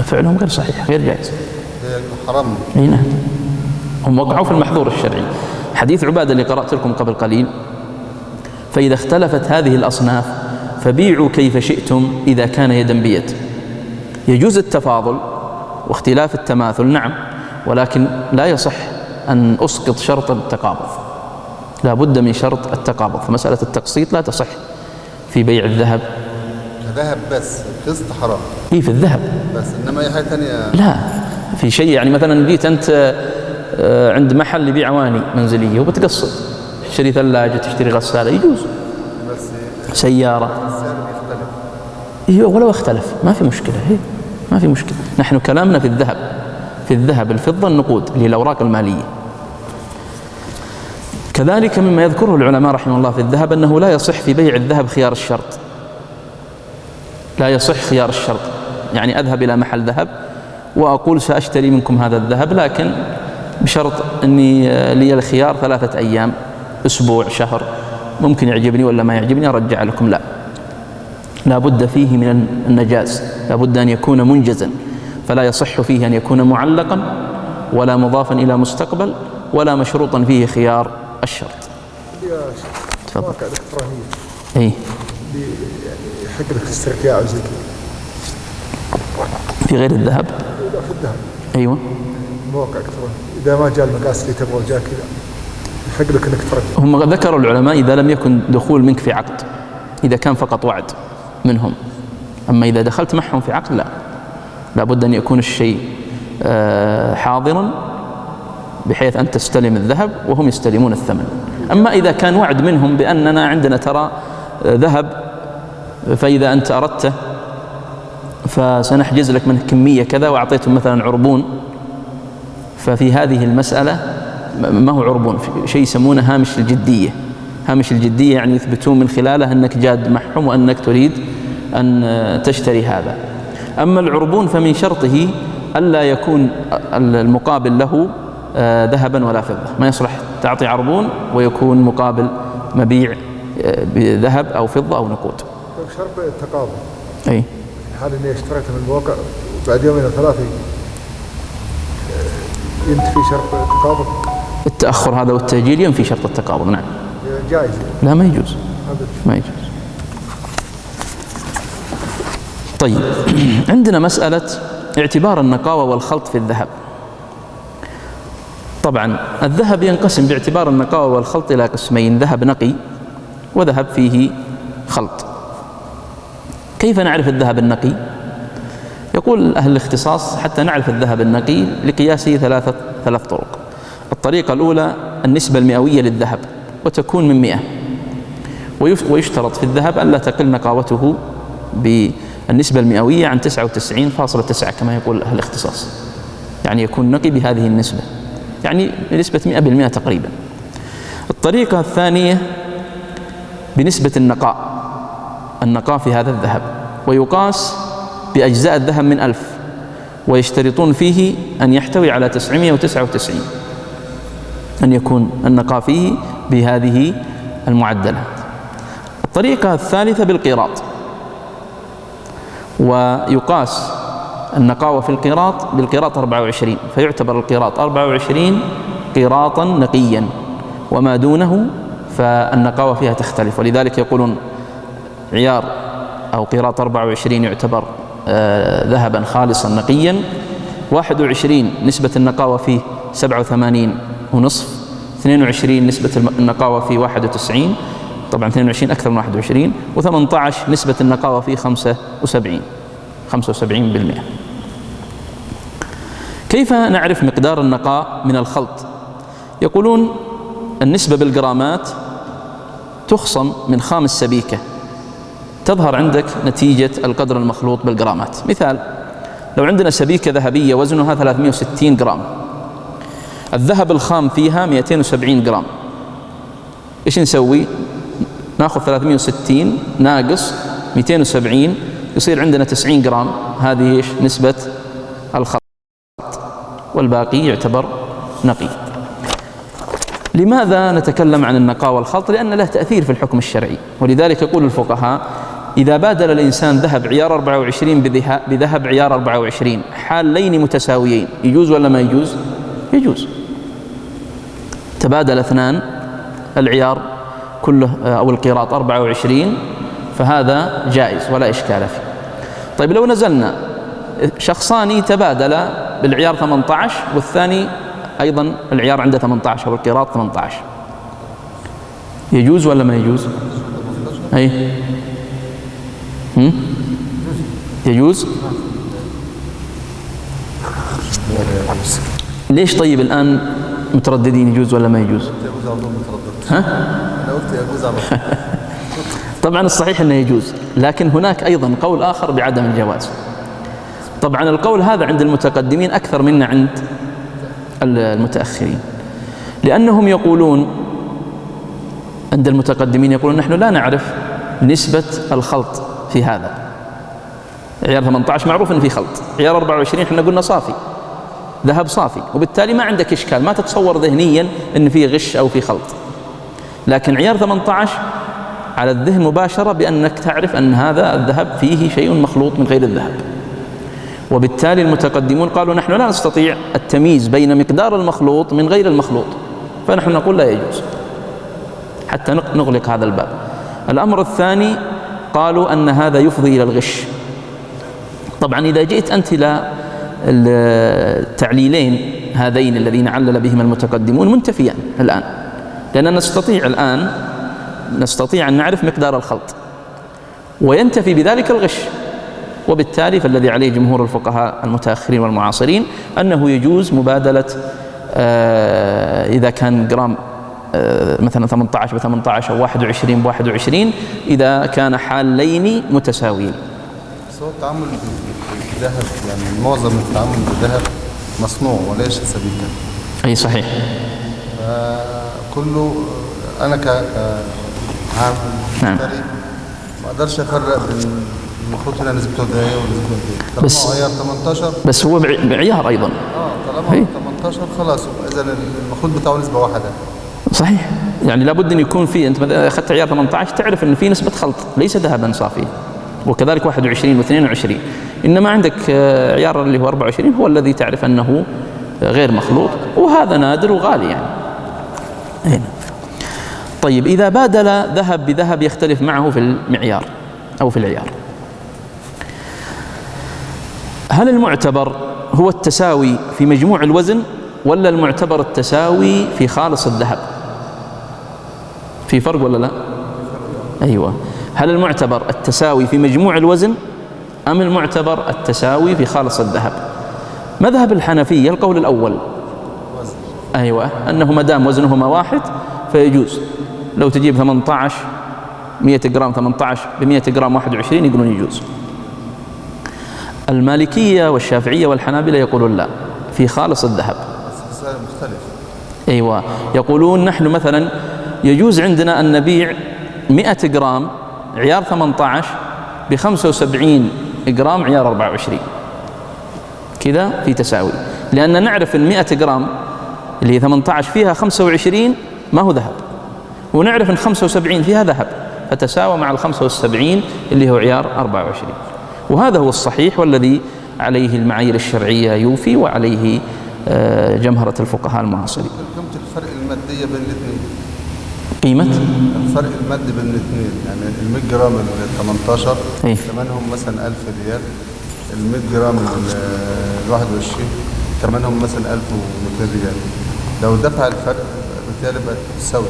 فعلهم غير صحيح، غير جائز.
حرام.
اي نعم، هم وقعوا في المحظور الشرعي. حديث عبادة اللي قرأت لكم قبل قليل: فإذا اختلفت هذه الأصناف فبيعوا كيف شئتم إذا كان يدا بيد. يجوز التفاضل واختلاف التماثل، نعم، ولكن لا يصح أن أسقط شرط التقابض، لا بد من شرط التقابض. فمسألة التقسيط لا تصح في بيع الذهب.
ذهب بس، قسط حرام.
في الذهب
بس، إنما أي حاجة ثانية
لا. في شيء يعني مثلا جيت أنت عند محل يبيع أواني منزلية وبتقسط، تشتري ثلاجة، تشتري غسالة، يجوز.
بس
سيارة
السعر بيختلف.
إيه ولو اختلف ما في مشكلة، إيه ما في مشكلة. نحن كلامنا في الذهب، في الذهب، الفضة، النقود اللي هي الأوراق المالية. كذلك مما يذكره العلماء رحمه الله في الذهب أنه لا يصح في بيع الذهب خيار الشرط. لا يصح خيار الشرط، يعني أذهب إلى محل ذهب وأقول سأشتري منكم هذا الذهب، لكن بشرط أني لي الخيار 3 أيام، أسبوع، شهر، ممكن يعجبني ولا ما يعجبني أرجع لكم. لا بد فيه من النجاز، لا بد أن يكون منجزا، فلا يصح فيه أن يكون معلقا ولا مضافا إلى مستقبل ولا مشروطا فيه خيار الشرط. تفضل.
مواقع الإلكترونية
أي
اللي يحق لك استرجاع وزي كذا
في غير الذهب.
لا، في الذهب.
أيوة،
مواقع إلكترونية إذا ما جاء المقاس اللي تبغى جاء كذا يحق لك إنك ترجع.
هم ذكروا العلماء إذا لم يكن دخول منك في عقد، إذا كان فقط وعد منهم. أما إذا دخلت معهم في عقد لا بد أن يكون الشيء حاضرا بحيث أن تستلم الذهب وهم يستلمون الثمن. أما إذا كان وعد منهم بأننا عندنا ترى ذهب، فإذا أنت أردته فسنحجز لك منه كمية كذا، وأعطيتهم مثلا عربون، ففي هذه المسألة ما هو عربون، شيء يسمونه هامش الجدية. هامش الجدية يعني يثبتون من خلاله أنك جاد معهم وأنك تريد أن تشتري هذا. أما العربون فمن شرطه ألا يكون المقابل له ذهبا ولا فضة، ما يصلح تعطي عربون ويكون مقابل مبيع بذهب أو فضة أو نقود.
شرط التقابض.
أي
حال إني اشتريته من الموقع بعد يومين أو 3 ينتفي شرط التقابض.
التأخر هذا والتأجيل ينفي شرط التقابض، نعم.
جائز.
لا ما يجوز، ما يجوز. طيب عندنا مسألة اعتبار النقاوة والخلط في الذهب. طبعا الذهب ينقسم باعتبار النقاوة والخلط إلى قسمين: ذهب نقي وذهب فيه خلط. كيف نعرف الذهب النقي؟ يقول أهل الاختصاص حتى نعرف الذهب النقي لقياسه ثلاث طرق. الطريقة الأولى النسبة المئوية للذهب، وتكون من 100، ويشترط في الذهب أن لا تقل نقاوته بالنسبة المئوية عن 99.9 كما يقول أهل الاختصاص، يعني يكون نقي بهذه النسبة، يعني بنسبة 100% تقريبا. الطريقة الثانية بنسبة النقاء في هذا الذهب، ويقاس بأجزاء الذهب من 1000، ويشترطون فيه أن يحتوي على 999، أن يكون النقاء فيه بهذه المعدلات. الطريقة الثالثة بالقيراط، ويقاس النقاوة في القيراط بالقيراط 24، فيعتبر القيراط 24 قيراطا نقيا، وما دونه فالنقاوة فيها تختلف. ولذلك يقولون عيار أو قيراط 24 يعتبر ذهبا خالصا نقيا، 21 نسبة النقاوة فيه 87.5، 22 نسبة النقاوة فيه 91، طبعا 22 أكثر من 21، و18 نسبة النقاوة فيه 75%. كيف نعرف مقدار النقاء من الخلط؟ يقولون النسبة بالجرامات تخصم من خام السبيكة، تظهر عندك نتيجة القدر المخلوط بالجرامات. مثال: لو عندنا سبيكة ذهبية وزنها 360 جرام، الذهب الخام فيها 270 جرام، إيش نسوي؟ ناخذ 360 ناقص 270 يصير عندنا 90 جرام، هذه إيش نسبة الخلط، والباقي يعتبر نقي. لماذا نتكلم عن النقاء والخلط؟ لأن له تأثير في الحكم الشرعي، ولذلك يقول الفقهاء إذا بادل الإنسان ذهب عيار 24 بذهب عيار 24 حالين متساويين يجوز ولا ما يجوز؟ يجوز. تبادل اثنان العيار كله أو القيراط 24 فهذا جائز ولا إشكال فيه. طيب لو نزلنا شخصان تبادل بالعيار 18 والثاني أيضا العيار عنده 18 أو القيراط 18، يجوز ولا ما يجوز؟ أي يجوز. ليش طيب الآن مترددين يجوز ولا ما يجوز؟ ها؟
أنا قلت يجوز على طول.
طبعا الصحيح أنه يجوز، لكن هناك أيضا قول آخر بعدم الجواز. طبعا القول هذا عند المتقدمين أكثر منا عند المتأخرين، لأنهم يقولون عند المتقدمين يقولون نحن لا نعرف نسبة الخلط في هذا. عيار 18 معروف أن في خلط، عيار 24 احنا قلنا صافي، ذهب صافي، وبالتالي ما عندك إشكال، ما تتصور ذهنيا أن في غش أو في خلط. لكن عيار 18 على الذهن مباشرة بأنك تعرف أن هذا الذهب فيه شيء مخلوط من غير الذهب، وبالتالي المتقدمون قالوا نحن لا نستطيع التمييز بين مقدار المخلوط من غير المخلوط، فنحن نقول لا يجوز حتى نغلق هذا الباب. الأمر الثاني قالوا أن هذا يفضي إلى الغش. طبعا إذا جئت أنت إلى التعليلين هذين الذين علل بهما المتقدمون منتفيان الآن، لأننا نستطيع أن نعرف مقدار الخلط وينتفي بذلك الغش، وبالتالي فالذي عليه جمهور الفقهاء المتأخرين والمعاصرين أنه يجوز مبادلة إذا كان جرام مثلا 18 ب18 أو 21 ب21 إذا كان حالين متساويين.
بس هو التعامل بالذهب يعني معظم التعامل بالذهب مصنوع وليس سبيكا.
أي صحيح.
كله أنا كعامل مشتري ما أقدرش أفرق بين المخلوط هنا نسبته قد إيه ونسبته قد إيه.
بس
طالما عيار 18
بس هو بعيار أيضا.
طالما 18 خلاص إذا المخلوط بتاعه نسبة واحدة.
صحيح، يعني لابد أن يكون في، أنت أخذت عيار 18 تعرف أن في نسبة خلط ليس ذهبا صافي، وكذلك 21 و22. إنما عندك عيار اللي هو 24 هو الذي تعرف أنه غير مخلوط، وهذا نادر وغالي يعني. هنا. طيب إذا بادل ذهب بذهب يختلف معه في المعيار أو في العيار، هل المعتبر هو التساوي في مجموع الوزن ولا المعتبر التساوي في خالص الذهب؟ في فرق ولا لا؟ أيوة. هل المعتبر التساوي في مجموع الوزن أم المعتبر التساوي في خالص الذهب؟ مذهب الحنفية القول الأول، أيوة، أنه ما دام وزنهما واحد فيجوز. لو تجيب 18 100 جرام 18 ب100 جرام 21 يقولون يجوز. المالكية والشافعية والحنابلة يقولون لا، في خالص الذهب.
السعر مختلف.
أيوة، يقولون نحن مثلا يجوز عندنا أن نبيع 100 جرام عيار 18 ب75 جرام عيار 24، كذا في تساوي، لأن نعرف أن 100 جرام اللي هي 18 فيها 25 ما هو ذهب، ونعرف أن 75 فيها ذهب، فتساوى مع 75 اللي هو عيار 24. وهذا هو الصحيح والذي عليه المعايير الشرعية يوفي وعليه جمهرة الفقهاء المعاصرين.
قيمة الفرق المادية بين الاثنين.
قيمة
الفرق المادي بين الاثنين، يعني ال 100 جرام ال 18
إيه؟
ثمنهم مثلا 1000 ريال، ال 100 جرام ال 21 ثمنهم مثلا 1200 ريال. لو دفع الفرق بالتالي بقت تساوي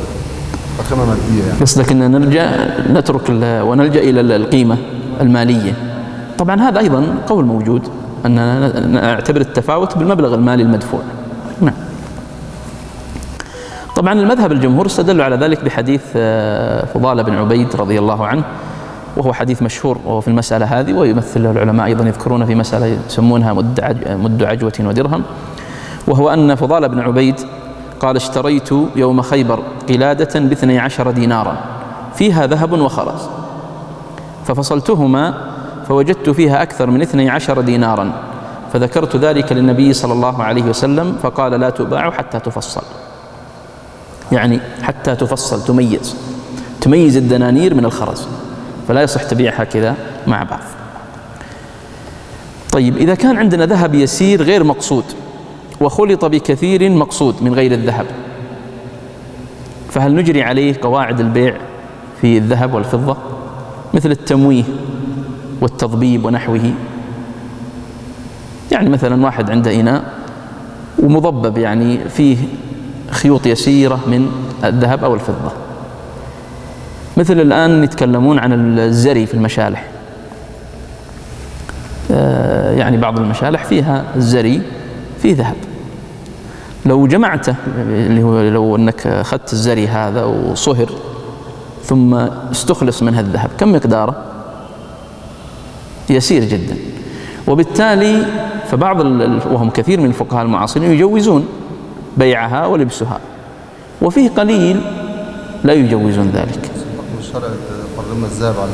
قيمة مادية يعني.
قصدك أن نترك ونلجأ إلى القيمة المالية. طبعا هذا أيضا قول موجود أن نعتبر التفاوت بالمبلغ المالي المدفوع. نعم. طبعا المذهب الجمهور استدلوا على ذلك بحديث فضالة بن عبيد رضي الله عنه وهو حديث مشهور وهو في المسألة هذه، ويمثل العلماء أيضا يذكرون في مسألة يسمونها مد عجوة ودرهم، وهو أن فضال بن عبيد قال: اشتريت يوم خيبر قلادة ب12 دينارا فيها ذهب وخرز، ففصلتهما فوجدت فيها أكثر من 12 دينارا، فذكرت ذلك للنبي صلى الله عليه وسلم فقال: لا تباع حتى تفصل، يعني حتى تفصل، تميز الدنانير من الخرز، فلا يصح تبيعها كذا مع بعض. طيب، إذا كان عندنا ذهب يسير غير مقصود وخلط بكثير مقصود من غير الذهب، فهل نجري عليه قواعد البيع في الذهب والفضة مثل التمويه والتضبيب ونحوه؟ يعني مثلا واحد عنده إناء ومضبب، يعني فيه خيوط يسيرة من الذهب أو الفضة، مثل الآن يتكلمون عن الزري في المشالح، يعني بعض المشالح فيها الزري فيه ذهب، لو جمعته، اللي هو لو أنك أخذت الزري هذا وصهر ثم استخلص منها الذهب، كم مقداره؟ يسير جدا. وبالتالي فبعض وهم كثير من الفقهاء المعاصرين يجوزون بيعها ولبسها، وفيه قليل لا يجوزون ذلك.
الشرع حرم الذهب على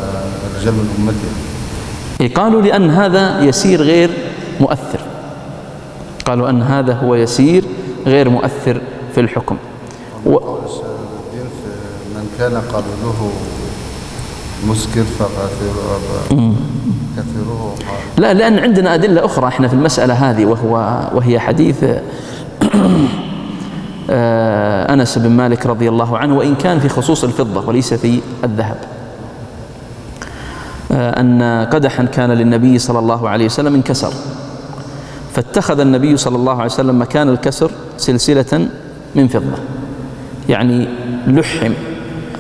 الرجال من أمته،
قالوا لأن هذا يسير غير مؤثر، قالوا أن هذا هو يسير غير مؤثر في الحكم.
الدين في من كان قابله مسكر كثيره
لا، لأن عندنا أدلة أخرى احنا في المسألة هذه، وهي حديث أنس بن مالك رضي الله عنه، وإن كان في خصوص الفضة وليس في الذهب، أن قدحا كان للنبي صلى الله عليه وسلم انكسر، فاتخذ النبي صلى الله عليه وسلم مكان الكسر سلسلة من فضة، يعني لحم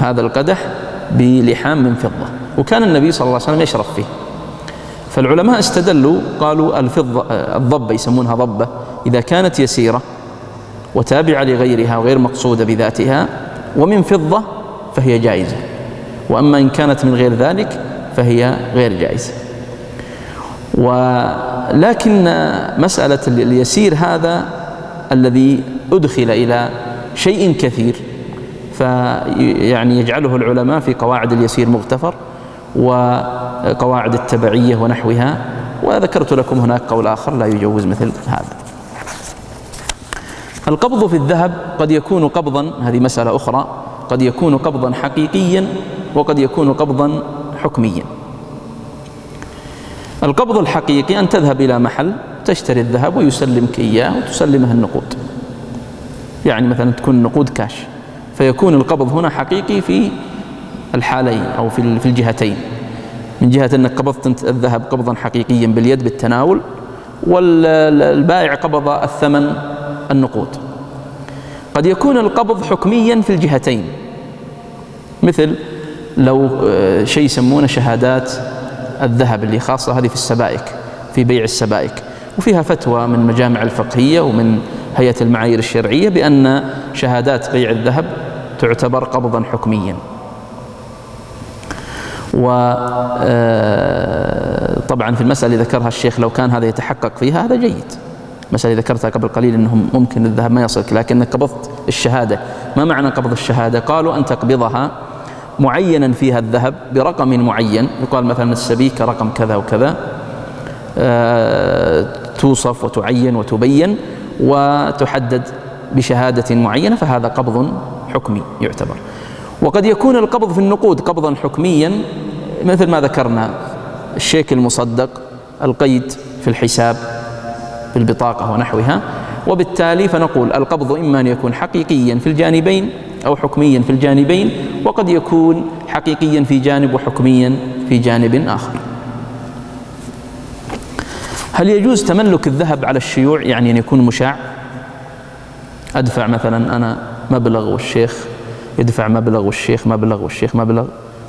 هذا القدح بلحام من فضة، وكان النبي صلى الله عليه وسلم يشرب فيه. فالعلماء استدلوا قالوا الفضة الضبة يسمونها ضبة إذا كانت يسيرة وتابعة لغيرها وغير مقصودة بذاتها ومن فضة فهي جائزة، وأما إن كانت من غير ذلك فهي غير جائزة. ولكن مسألة اليسير هذا الذي أدخل إلى شيء كثير، فيعني يجعله العلماء في قواعد اليسير مغتفر وقواعد التبعية ونحوها، وذكرت لكم هناك قول آخر لا يجوز مثل هذا. القبض في الذهب قد يكون قبضا، هذه مسألة أخرى، قد يكون قبضا حقيقيا وقد يكون قبضا حكميا. القبض الحقيقي أن تذهب إلى محل تشتري الذهب ويسلمك إياه وتسلمه النقود، يعني مثلا تكون النقود كاش، فيكون القبض هنا حقيقي في الحالين أو في الجهتين، من جهة أنك قبضت الذهب قبضا حقيقيا باليد بالتناول، والبائع قبض الثمن النقود. قد يكون القبض حكميا في الجهتين، مثل لو شيء يسمونه شهادات الذهب اللي خاصة هذه في السبائك، في بيع السبائك، وفيها فتوى من مجامع الفقهية ومن هيئة المعايير الشرعية بأن شهادات بيع الذهب تعتبر قبضا حكميا. وطبعا في المسألة اللي ذكرها الشيخ لو كان هذا يتحقق فيها هذا جيد، مسألة ذكرتها قبل قليل أنهم ممكن الذهب ما يصلك لكنك قبضت الشهادة. ما معنى قبض الشهادة؟ قالوا أن تقبضها معينا فيها الذهب برقم معين، يقال مثلا السبيكة رقم كذا وكذا، توصف وتعين وتبين وتحدد بشهادة معينة، فهذا قبض حكمي يعتبر. وقد يكون القبض في النقود قبضا حكميا مثل ما ذكرنا، الشيك المصدق، القيد في الحساب في البطاقة ونحوها. وبالتالي فنقول القبض إما أن يكون حقيقيا في الجانبين أو حكميا في الجانبين، وقد يكون حقيقيا في جانب وحكميا في جانب آخر. هل يجوز تملك الذهب على الشيوع، يعني أن يكون مشاع؟ أدفع مثلا أنا مبلغ والشيخ يدفع مبلغ والشيخ مبلغ والشيخ مبلغ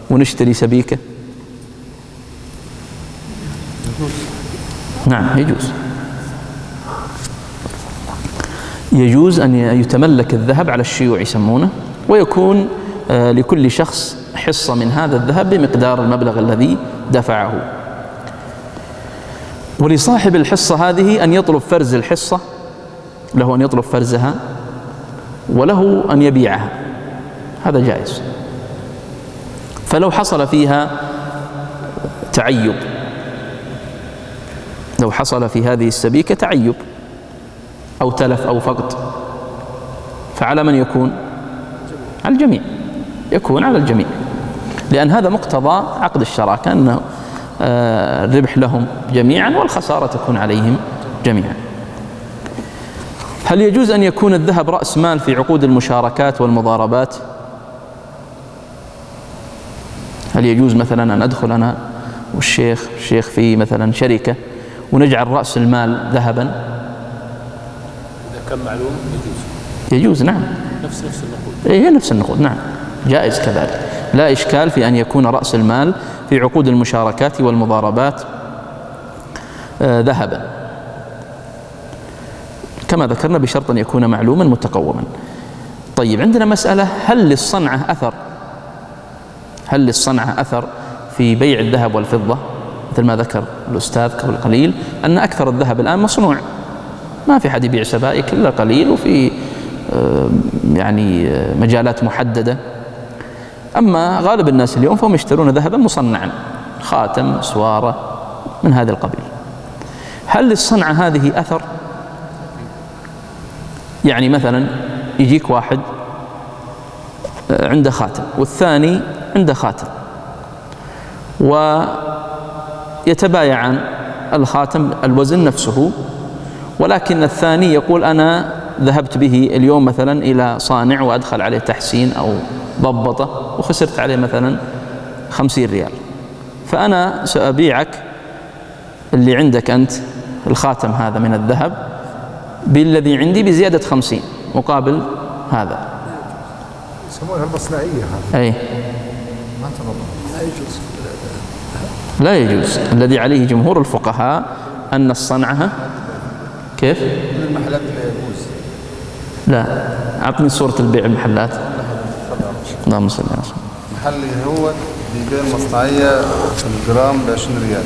ونشتري سبيكة؟ نعم يجوز، يجوز أن يتملك الذهب على الشيوع يسمونه، ويكون لكل شخص حصة من هذا الذهب بمقدار المبلغ الذي دفعه. ولصاحب الحصة هذه أن يطلب فرز الحصة، له أن يطلب فرزها، وله أن يبيعها، هذا جائز. فلو حصل فيها تعيب، لو حصل في هذه السبيكة تعيب أو تلف أو فقد، فعلى من يكون؟ على الجميع، يكون على الجميع، لأن هذا مقتضى عقد الشراكة، أنه الربح لهم جميعا والخسارة تكون عليهم جميعا. هل يجوز أن يكون الذهب رأس مال في عقود المشاركات والمضاربات؟ هل يجوز مثلا أن أدخل أنا والشيخ في مثلا شركة ونجعل رأس المال ذهبا؟
إذا كان معلوم
يجوز، نعم،
نفس النقود.
هي نفس النقود، نعم، جائز كذلك، لا إشكال في أن يكون رأس المال في عقود المشاركات والمضاربات ذهبا، كما ذكرنا، بشرط أن يكون معلوما متقوما. طيب، عندنا مسألة: هل للصنعة أثر؟ هل للصنعة أثر في بيع الذهب والفضة؟ مثل ما ذكر الأستاذ قبل قليل أن أكثر الذهب الآن مصنوع، ما في حد يبيع سبائك إلا قليل، وفي يعني مجالات محددة. أما غالب الناس اليوم فهم يشترون ذهبا مصنعا، خاتم، سوارة، من هذا القبيل. هل للصنعة هذه أثر؟ يعني مثلا يجيك واحد عنده خاتم والثاني عنده خاتم، ويتبايعان الخاتم الوزن نفسه، ولكن الثاني يقول أنا ذهبت به اليوم مثلا إلى صانع وأدخل عليه تحسين أو ضبطه وخسرت عليه مثلا 50 ريال، فأنا سأبيعك اللي عندك أنت الخاتم هذا من الذهب بالذي عندي بزيادة 50 مقابل هذا.
يسمونها المصنعية هذا.
أي
ما تضبط، لا يجوز.
لا يجوز. الذي عليه جمهور الفقهاء أن الصنعة كيف؟
المحلات لا يجوز.
لا، أعطني صورة البيع المحلات. اللهم صل على وسلم.
محل هو بيبيع المصنعية في الجرام ب 20 ريال،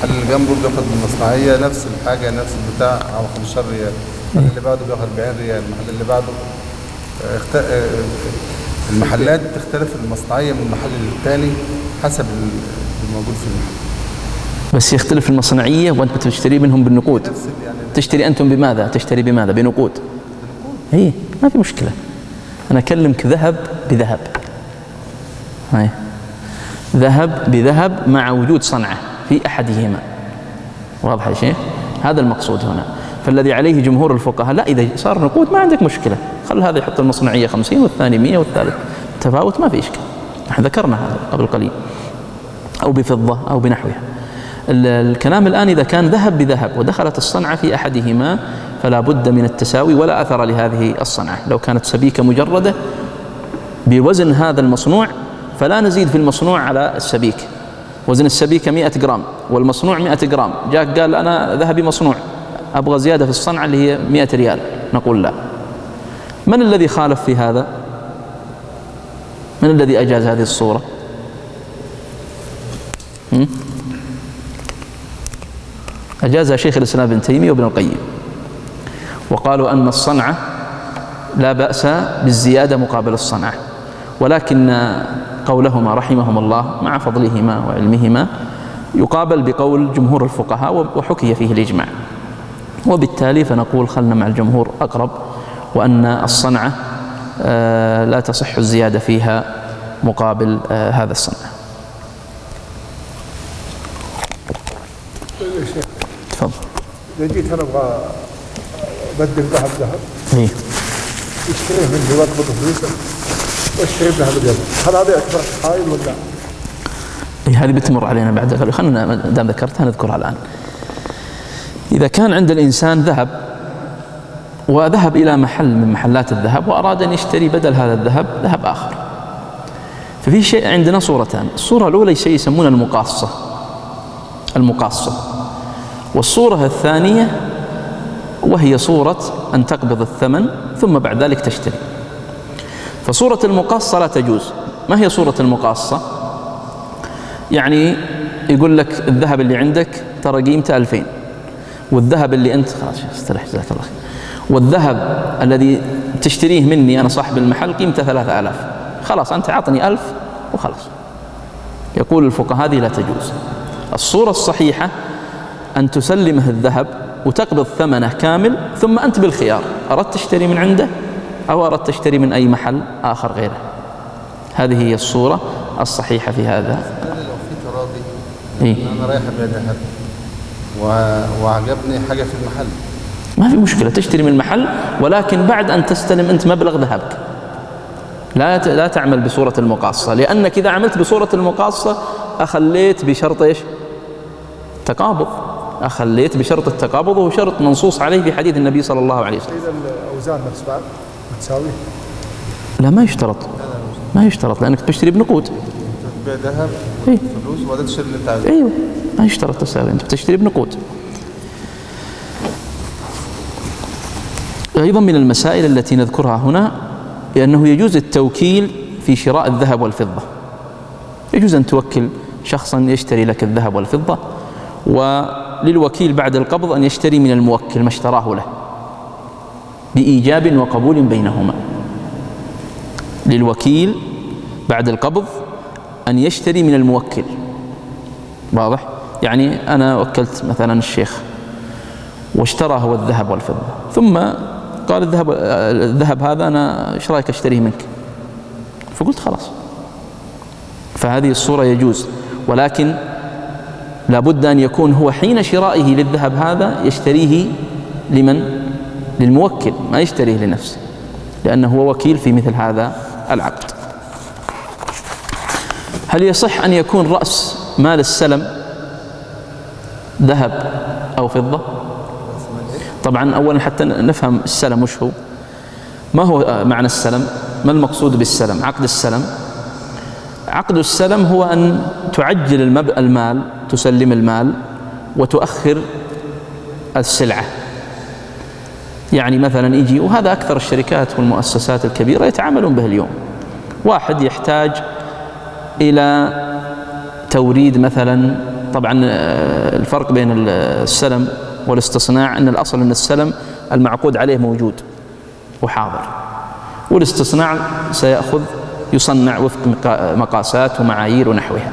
المحل اللي جنبه بياخد المصنعية نفس الحاجة نفس البتاع على 15 ريال، المحل اللي بعده بياخد 40 ريال، المحل اللي بعده المحلات تختلف المصنعية من محل للتاني حسب الموجود في المحل.
بس يختلف المصنعية وأنت بتشتري منهم بالنقود.
يعني
تشتري أنتم بماذا؟ تشتري بماذا؟ بنقود. هي ما في مشكلة، أنا أكلمك ذهب بذهب، هاي ذهب بذهب مع وجود صنعة في أحدهما. واضح يا شيخ؟ هذا المقصود هنا. فالذي عليه جمهور الفقهاء لا، إذا صار نقود ما عندك مشكلة، خل هذا يحط المصنعية 50 والثاني 100 والثالث تفاوت، ما في إشكال، نحن ذكرنا هذا قبل قليل، أو بفضة أو بنحوها. الكلام الآن إذا كان ذهب بذهب ودخلت الصنعة في أحدهما فلا بد من التساوي ولا أثر لهذه الصنعة. لو كانت سبيكة مجردة بوزن هذا المصنوع فلا نزيد في المصنوع على السبيك، وزن السبيكة 100 جرام والمصنوع 100 جرام، جاء قال أنا ذهبي مصنوع أبغى زيادة في الصنعة اللي هي 100 ريال، نقول لا. من الذي خالف في هذا؟ من الذي أجاز هذه الصورة؟ أجازها شيخ الإسلام ابن تيمية وابن القيم، وقالوا أن الصنعة لا بأس بالزيادة مقابل الصنعة، ولكن قولهما رحمهم الله مع فضلهما وعلمهما يقابل بقول جمهور الفقهاء وحكي فيه الإجماع، وبالتالي فنقول خلنا مع الجمهور أقرب، وأن الصنعة لا تصح الزيادة فيها مقابل هذا الصنعة. تفضل.
إذا جيت أنا أبغى أبدل ذهب ذهب،
إيه،
يشتريه مني وأقبض فلوسه واشتري ذهب اليد، هل هذا يعتبر حائل ولا؟
إيه، هذه بتمر علينا بعد، خلنا دام ذكرتها نذكرها الآن. إذا كان عند الإنسان ذهب وذهب إلى محل من محلات الذهب وأراد أن يشتري بدل هذا الذهب ذهب آخر، ففي شيء عندنا صورتان. الصورة الأولى شيء يسمونه المقاصة، والصورة الثانية وهي صورة أن تقبض الثمن ثم بعد ذلك تشتري. فصورة المقاصة لا تجوز، ما هي صورة المقاصة؟ يعني يقول لك الذهب اللي عندك ترى قيمته 2000، والذهب اللي أنت خلاص استريح جزاك الله خير، والذهب الذي تشتريه مني أنا صاحب المحل قيمته 3000، خلاص أنت عطني 1000 وخلاص. يقول الفقهاء هذه لا تجوز. الصورة الصحيحة أن تسلمه الذهب وتقبض ثمنه كامل، ثم أنت بالخيار، أردت تشتري من عنده أو أردت تشتري من أي محل آخر غيره. هذه هي الصورة الصحيحة في هذا.
لو في تراضي
إيه؟
أنا رايح أبيع ذهب وعجبني حاجة في المحل،
ما في مشكلة تشتري من المحل، ولكن بعد أن تستلم أنت مبلغ ذهبك. لا تعمل بصورة المقاصة، لأنك إذا عملت بصورة المقاصة أخليت بشرط إيش؟ تقابض. أخليت بشرط التقابض، وهو شرط منصوص عليه في حديث النبي صلى الله عليه وسلم.
إذا الأوزان نفس بعض تساوي؟
لا ما يشترط، ما يشترط، لأنك تشتري بنقود.
تبيع ذهب
إيه؟
فلوس وبعدين تشتري اللي أنت عايزه.
أيوه ما يشترط تساوي، أنت بتشتري بنقود. أيضا من المسائل التي نذكرها هنا أنه يجوز التوكيل في شراء الذهب والفضة. يجوز أن توكل شخصا يشتري لك الذهب والفضة، وللوكيل بعد القبض أن يشتري من الموكل ما اشتراه له بإيجاب وقبول بينهما. للوكيل بعد القبض أن يشتري من الموكل. واضح؟ يعني أنا وكلت مثلا الشيخ واشترى هو الذهب والفضة، ثم قال الذهب هذا أنا إيش رأيك أشتريه منك؟ فقلت خلاص. فهذه الصورة يجوز، ولكن لابد أن يكون هو حين شرائه للذهب هذا يشتريه لمن؟ للموكل، ما يشتريه لنفسه، لأنه هو وكيل في مثل هذا العقد. هل يصح أن يكون رأس مال السلم ذهب أو فضة؟ طبعا أولا حتى نفهم السلم وش هو، ما هو معنى السلم، ما المقصود بالسلم؟ عقد السلم، عقد السلم هو أن تعجل المال، تسلم المال وتؤخر السلعة. يعني مثلا يجي، وهذا أكثر الشركات والمؤسسات الكبيرة يتعاملون به اليوم، واحد يحتاج إلى توريد مثلا. طبعا الفرق بين السلم والاستصناع أن الأصل أن السلم المعقود عليه موجود وحاضر، والاستصناع يصنع وفق مقاسات ومعايير ونحوها.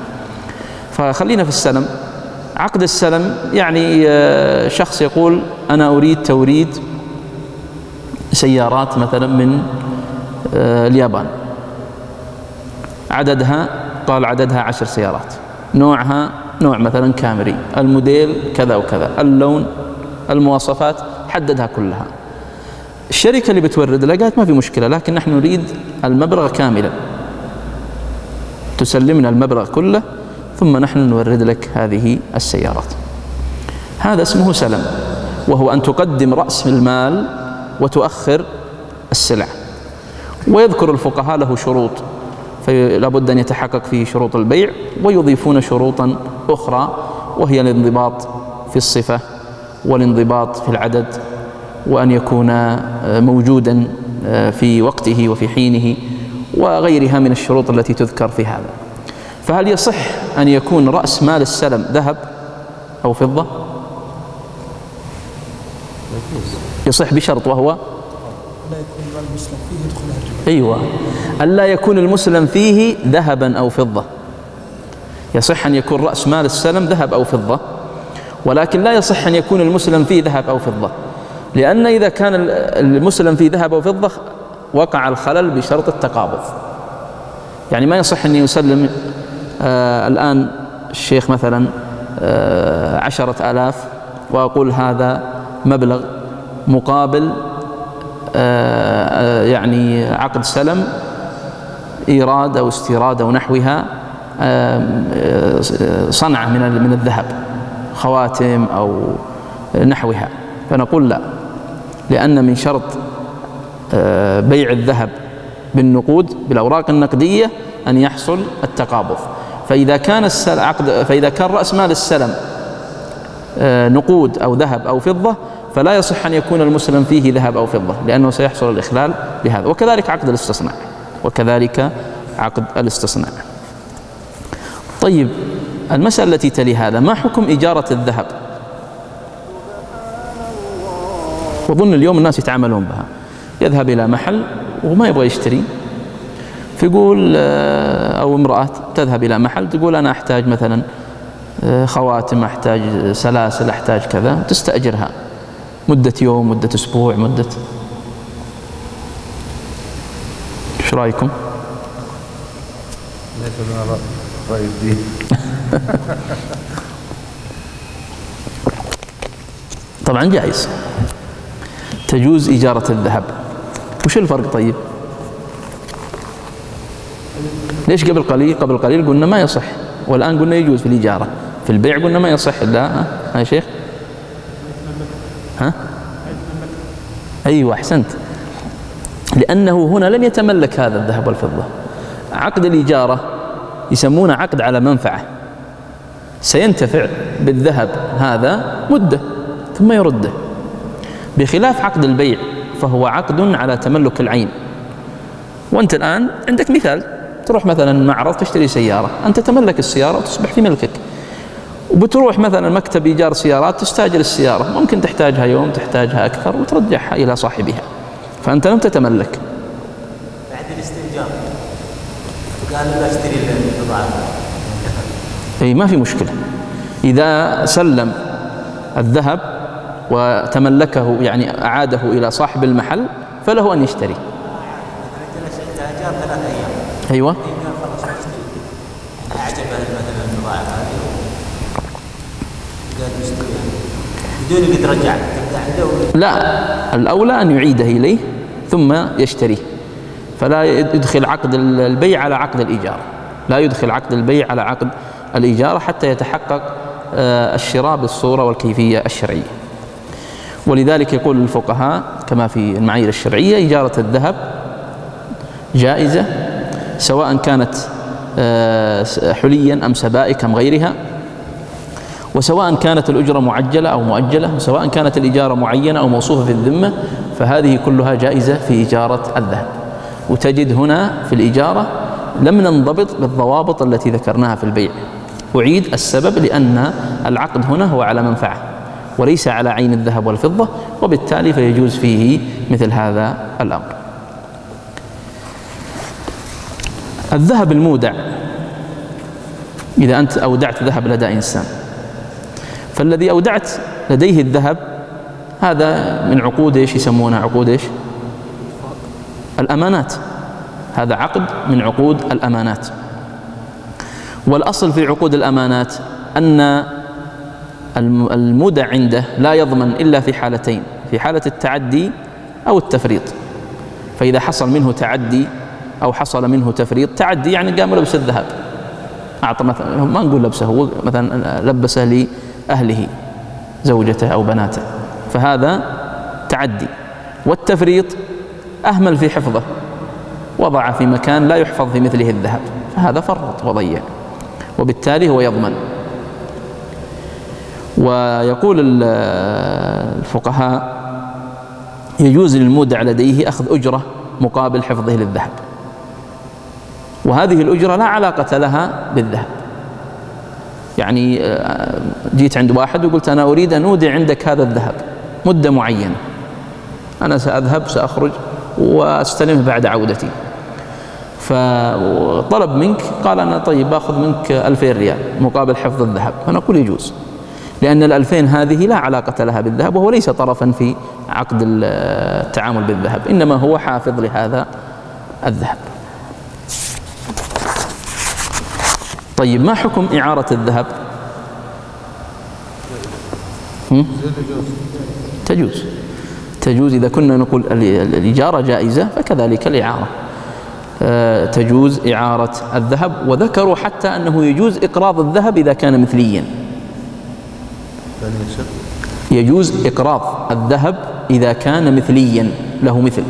فخلينا في السلم. عقد السلم يعني شخص يقول أنا أريد توريد سيارات مثلا من اليابان، عددها، قال عددها 10 سيارات، نوعها نوع مثلا كامري، الموديل كذا وكذا، اللون، المواصفات، حددها كلها. الشركة اللي بتورد لها قالت ما في مشكلة، لكن نحن نريد المبلغ كاملا، تسلمنا المبلغ كله ثم نحن نورد لك هذه السيارات. هذا اسمه سلم، وهو أن تقدم رأس المال وتؤخر السلع. ويذكر الفقهاء له شروط، فلا بد أن يتحقق فيه شروط البيع، ويضيفون شروطا أخرى وهي الانضباط في الصفة والانضباط في العدد، وأن يكون موجودا في وقته وفي حينه، وغيرها من الشروط التي تذكر في هذا. فهل يصح أن يكون رأس مال السلم ذهب أو فضة؟ يصح بشرط، وهو
لا يكون المسلم فيه يدخلها الربا.
أيوة، ألا يكون المسلم فيه ذهبا أو فضة. يصح أن يكون رأس مال السلم ذهب أو فضة، ولكن لا يصح أن يكون المسلم فيه ذهب أو فضة، لأن إذا كان المسلم فيه ذهب أو فضة وقع الخلل بشرط التقابض. يعني ما يصح أن يسلم الآن الشيخ مثلا 10,000 وأقول هذا مبلغ مقابل يعني عقد سلم إيراد أو استيراد أو نحوها، صنعة من الذهب، خواتم أو نحوها. فنقول لا، لأن من شرط بيع الذهب بالنقود بالأوراق النقدية أن يحصل التقابض. فإذا كان رأس مال السلم نقود أو ذهب أو فضة، فلا يصح أن يكون المسلم فيه ذهب أو فضة، لأنه سيحصل الإخلال بهذا. وكذلك عقد الاستصناع، وكذلك عقد الاستصناع. طيب المسألة التي تلي هذا، ما حكم إجارة الذهب؟ وظن اليوم الناس يتعاملون بها، يذهب إلى محل وما يبغى يشتري، فيقول أو امرأة تذهب إلى محل تقول أنا أحتاج مثلا خواتم، أحتاج سلاسل، أحتاج كذا، تستأجرها مدة يوم، مدة أسبوع، مدة. إيش رأيكم؟
ليس لنا رأي الدين.
طبعا جائز، تجوز إجارة الذهب. وش الفرق طيب؟ ليش قبل قليل قلنا ما يصح، والآن قلنا يجوز في الإجارة؟ في البيع قلنا ما يصح. لا يا شيخ، ها؟ أيوة أحسنت، لأنه هنا لن يتملك هذا الذهب والفضة. عقد الإجارة يسمونه عقد على منفعة، سينتفع بالذهب هذا مدة ثم يرده، بخلاف عقد البيع فهو عقد على تملك العين. وأنت الآن عندك مثال، تروح مثلا معرض تشتري سيارة، أنت تملك السيارة وتصبح في ملكك، وبتروح مثلا مكتب إيجار سيارات تستأجر السيارة، ممكن تحتاجها يوم، تحتاجها أكثر، وترجعها إلى صاحبها، فأنت لم تتملك.
بعد الاستئجار قال لا اشتري البضاعة.
أي ما في مشكلة، إذا سلم الذهب وتملكه يعني أعاده إلى صاحب المحل فله أن يشتري.
استئجار 3 أيام.
أيوة.
قال خلاص اشتري. أعجبه مثلا البضاعة هذه قال اشتريها بدون قد رجع تبدأ عنده.
لا، الأولى أن يعيده إليه ثم يشتريه، فلا يدخل عقد البيع على عقد الإيجار، لا يدخل عقد البيع على عقد الإيجار حتى يتحقق الشراء بالصورة والكيفية الشرعية. ولذلك يقول الفقهاء كما في المعايير الشرعية: إجارة الذهب جائزة سواء كانت حليا أم سبائك أم غيرها، وسواء كانت الأجرة معجلة أو مؤجلة، وسواء كانت الإجارة معينة أو موصوفة في الذمة، فهذه كلها جائزة في إجارة الذهب. وتجد هنا في الإجارة لم ننضبط بالضوابط التي ذكرناها في البيع. أعيد السبب لأن العقد هنا هو على منفعة وليس على عين الذهب والفضة، وبالتالي فيجوز فيه مثل هذا الأمر. الذهب المودع، إذا أنت أودعت ذهب لدى إنسان، فالذي أودعت لديه الذهب هذا من عقود إيش يسمونها؟ عقود إيش؟ الأمانات. هذا عقد من عقود الأمانات. والأصل في عقود الأمانات أن المودع عنده لا يضمن إلا في حالتين: في حالة التعدي أو التفريط. فإذا حصل منه تعدي أو حصل منه تفريط، تعدي يعني قام لبس الذهب، أعطى مثلا، ما نقول لبسه، هو مثلا لبسه لأهله زوجته أو بناته، فهذا تعدي. والتفريط أهمل في حفظه، وضع في مكان لا يحفظ في مثله الذهب، فهذا فرط وضيع، وبالتالي هو يضمن. ويقول الفقهاء: يجوز للمودع لديه أخذ أجرة مقابل حفظه للذهب، وهذه الأجرة لا علاقة لها بالذهب. يعني جيت عند واحد وقلت: أنا أريد أن أودع عندك هذا الذهب مدة معينة، أنا سأذهب سأخرج وأستلمه بعد عودتي، فطلب منك، قال: أنا طيب باخذ منك 2000 ريال مقابل حفظ الذهب. فنقول يجوز، لأن 2000 هذه لا علاقة لها بالذهب، وهو ليس طرفا في عقد التعامل بالذهب، إنما هو حافظ لهذا الذهب. طيب ما حكم إعارة الذهب؟ تجوز إذا كنا نقول الإجارة جائزة، فكذلك الإعارة تجوز إعارة الذهب. وذكروا حتى أنه يجوز إقراض الذهب إذا كان مثليا. يجوز إقراض الذهب إذا كان مثليا له مثل.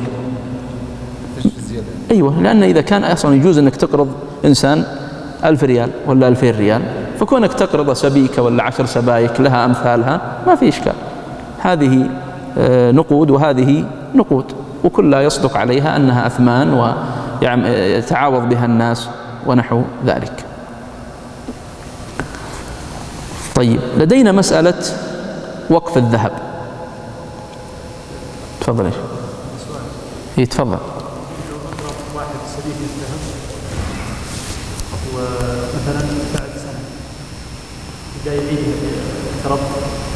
أيوة، لأن إذا كان أصلا يجوز أنك تقرض إنسان 1000 ريال ولا 2000 ريال، فكونك تقرض سبيكة ولا 10 سبايك لها أمثالها ما في إشكال. هذه نقود وهذه نقود، وكلها يصدق عليها أنها أثمان يتعاوض بها الناس ونحو ذلك. طيب، لدينا مسألة وقف الذهب. تفضل. ايش؟ يتفضل.
واحد سبيك الذهب ومثلا بعد سنة إذا يعيدها اقترض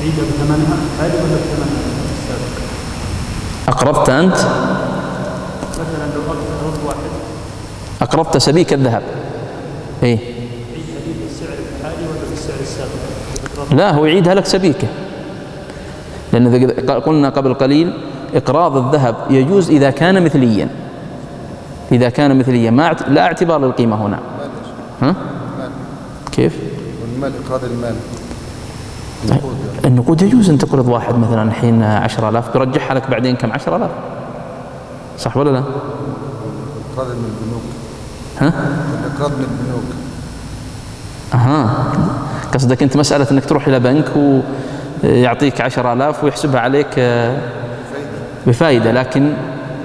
يعيدها بثمنها هذه ولا بثمنها السابق؟
أقرضت أنت؟
مثلا لو أقرض واحد
أقرضت سبيك الذهب، إيه؟
يعيدها لي بالسعر الحالي ولا بالسعر السابق؟
لا، هو يعيدها لك سبيكة، لأن قلنا قبل قليل إقراض الذهب يجوز إذا كان مثليا. إذا كان مثليا لا اعتبار للقيمة هنا. ها؟ كيف؟
والمال إقراض المال
النقود يجوز أن تقرض واحد مثلا الحين 10,000 برجعها لك بعدين كم 10,000، صح ولا لا؟
إقراض من البنوك.
ها؟
إقراض من البنوك.
قصدك أنت مسألة أنك تروح إلى بنك ويعطيك 10,000 ويحسبها عليك بفائدة، لكن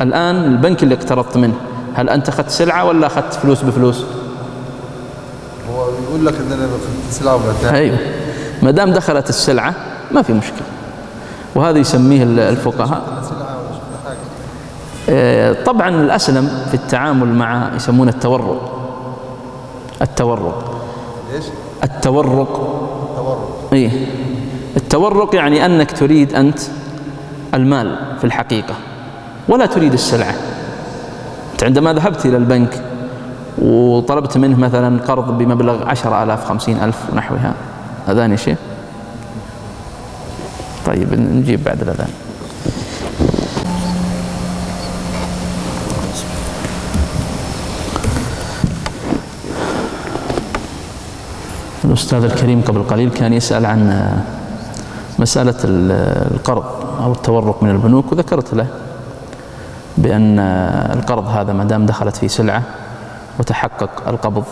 الآن البنك اللي اقترضت منه هل أنت أخذت سلعة ولا أخذت فلوس بفلوس؟
هو يقول لك إن أنا أخذت سلعة وبعتها.
أيوه، ما دام دخلت السلعة ما في مشكلة، وهذا يسميه الفقهاء. طبعا الأسلم في التعامل مع يسمونه التورق.
ليش؟
التورق. إيه، التورق يعني أنك تريد أنت المال في الحقيقة ولا تريد السلعة. أنت عندما ذهبت إلى البنك وطلبت منه مثلا قرض بمبلغ 10,000 50,000 ونحوها، أذان شيء. طيب نجيب بعد الأذان. الأستاذ الكريم قبل قليل كان يسأل عن مسألة القرض أو التورق من البنوك، وذكرت له بأن القرض هذا ما دام دخلت فيه سلعة وتحقق القبض،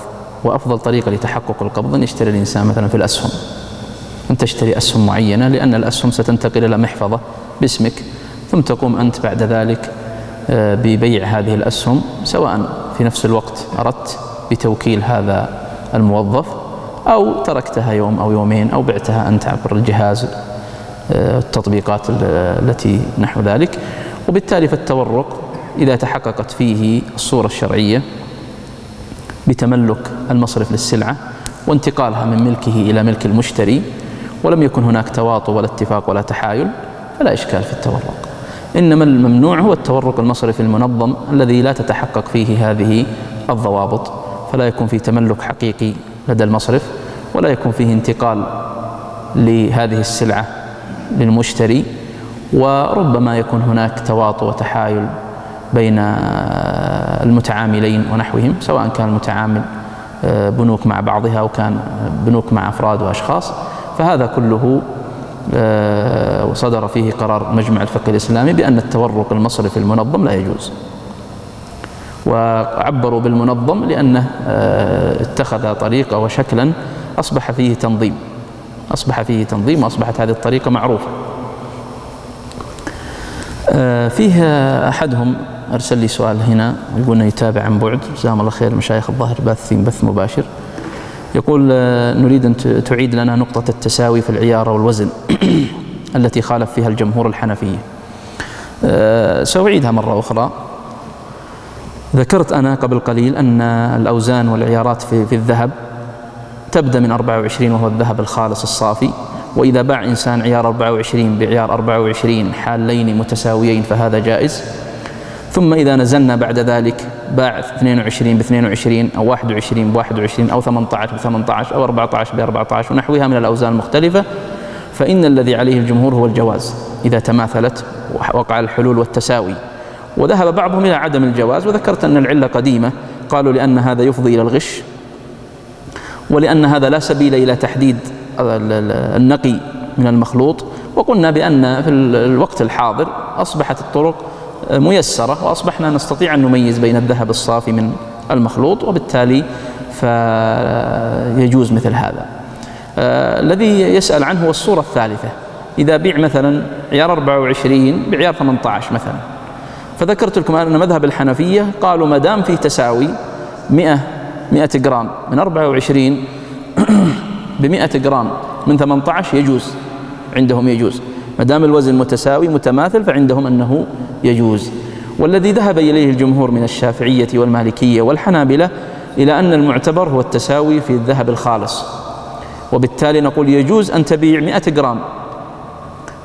وأفضل طريقة لتحقق القبض أن يشتري الإنسان مثلا في الأسهم. أن تشتري أسهم معينة، لأن الأسهم ستنتقل إلى محفظة باسمك، ثم تقوم أنت بعد ذلك ببيع هذه الأسهم، سواء في نفس الوقت أردت بتوكيل هذا الموظف أو تركتها يوم أو يومين أو بعتها أنت عبر الجهاز، التطبيقات التي نحو ذلك. وبالتالي فالتورق إذا تحققت فيه الصورة الشرعية بتملك المصرف للسلعة وانتقالها من ملكه إلى ملك المشتري، ولم يكن هناك تواطؤ ولا اتفاق ولا تحايل، فلا إشكال في التورق. إنما الممنوع هو التورق المصرفي المنظم الذي لا تتحقق فيه هذه الضوابط، فلا يكون فيه تملك حقيقي لدى المصرف، ولا يكون فيه انتقال لهذه السلعة للمشتري، وربما يكون هناك تواطؤ وتحايل بين المتعاملين ونحوهم، سواء كان المتعامل بنوك مع بعضها أو كان بنوك مع أفراد وأشخاص، فهذا كله وصدر فيه قرار مجمع الفقه الإسلامي بأن التورق المصرفي المنظم لا يجوز. وعبروا بالمنظم لأنه اتخذ طريقة وشكلا أصبح فيه تنظيم، وأصبحت هذه الطريقة معروفة. فيه أحدهم أرسل لي سؤال هنا، يقول أنه يتابع عن بعد، جزاهم الله خير مشايخ الظاهر باثين بث مباشر. يقول نريد أن تعيد لنا نقطة التساوي في العيار والوزن التي خالف فيها الجمهور الحنفية. سأعيدها مرة أخرى. ذكرت أنا قبل قليل أن الأوزان والعيارات في الذهب تبدأ من 24، وهو الذهب الخالص الصافي، وإذا باع إنسان عيار 24 بعيار 24 حالين متساويين فهذا جائز. ثم إذا نزلنا بعد ذلك باع 22 ب22 أو 21 ب21 أو 18 ب18 أو 14 ب14 ونحوها من الأوزان المختلفة، فإن الذي عليه الجمهور هو الجواز إذا تماثلت ووقع الحلول والتساوي. وذهب بعضهم إلى عدم الجواز، وذكرت أن العلة قديمة، قالوا لأن هذا يفضي إلى الغش، ولأن هذا لا سبيل إلى تحديد النقي من المخلوط. وقلنا بأن في الوقت الحاضر أصبحت الطرق ميسرة، وأصبحنا نستطيع أن نميز بين الذهب الصافي من المخلوط، وبالتالي فيجوز مثل هذا. الذي يسأل عنه هو الصورة الثالثة، إذا بيع مثلا عيار 24 بعيار 18 مثلا، فذكرت لكم أن مذهب الحنفية قالوا ما دام فيه تساوي 100 جرام من 24 ب100 جرام من 18 يجوز، عندهم يجوز ما دام الوزن متساوي متماثل، فعندهم أنه يجوز. والذي ذهب إليه الجمهور من الشافعية والمالكية والحنابلة إلى أن المعتبر هو التساوي في الذهب الخالص، وبالتالي نقول يجوز أن تبيع 100 جرام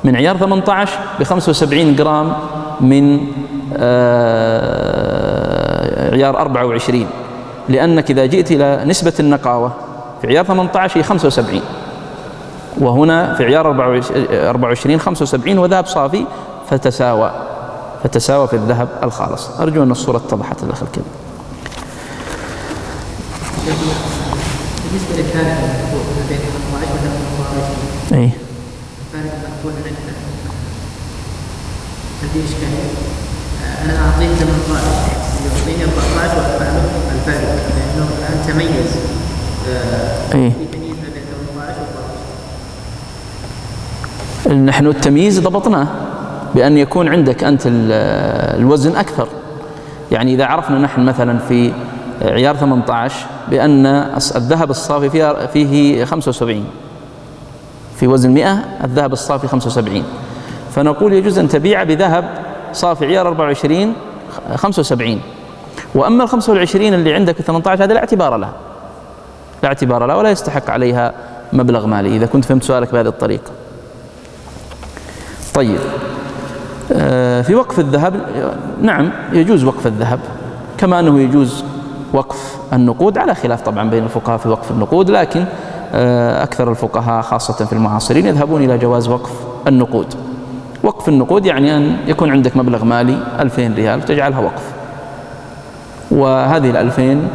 من عيار 18 ب75 جرام من عيار 24، لأنك إذا جئت إلى نسبة النقاوة في عيار 18 هي 75، وهنا في عيار 24 75 وذهب صافي، فتساوى في الذهب الخالص. أرجو أن الصورة اتضحت الأخ الكريم.
بالنسبة للفارق المقبول ما بين 18 و 24
أي
الفارق المقبول عندنا هذه إشكالية. أنا أعطيه 18 يعطيني 14 وأدفع له الفارق، لأنه الآن تميز
أي
في تمييز ما بين 18 و 24.
نحن التمييز ضبطناه بأن يكون عندك أنت الوزن أكثر. يعني إذا عرفنا نحن مثلا في عيار 18 بأن الذهب الصافي فيه 75، في وزن 100 الذهب الصافي 75، فنقول يجوز أن تبيع بذهب صافي عيار 24 75، وأما ال 25 اللي عندك في 18 هذا لا اعتبار لها ولا يستحق عليها مبلغ مالي، إذا كنت فهمت سؤالك بهذه الطريقة. طيب، في وقف الذهب نعم يجوز وقف الذهب، كما أنه يجوز وقف النقود، على خلاف طبعا بين الفقهاء في وقف النقود، لكن أكثر الفقهاء خاصة في المعاصرين يذهبون إلى جواز وقف النقود. وقف النقود يعني أن يكون عندك مبلغ مالي 2000 ريال وتجعلها وقف، وهذه 2000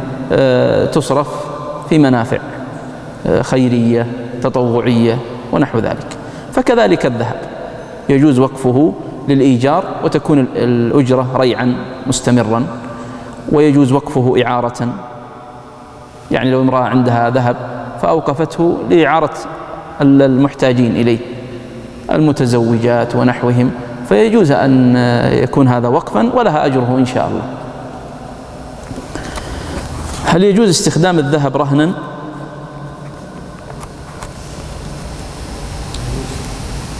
تصرف في منافع خيرية تطوعية ونحو ذلك. فكذلك الذهب يجوز وقفه للإيجار وتكون الأجرة ريعا مستمرا، ويجوز وقفه إعارة، يعني لو امرأة عندها ذهب فأوقفته لإعارة المحتاجين إليه المتزوجات ونحوهم، فيجوز أن يكون هذا وقفا ولها أجره إن شاء الله. هل يجوز استخدام الذهب رهنا؟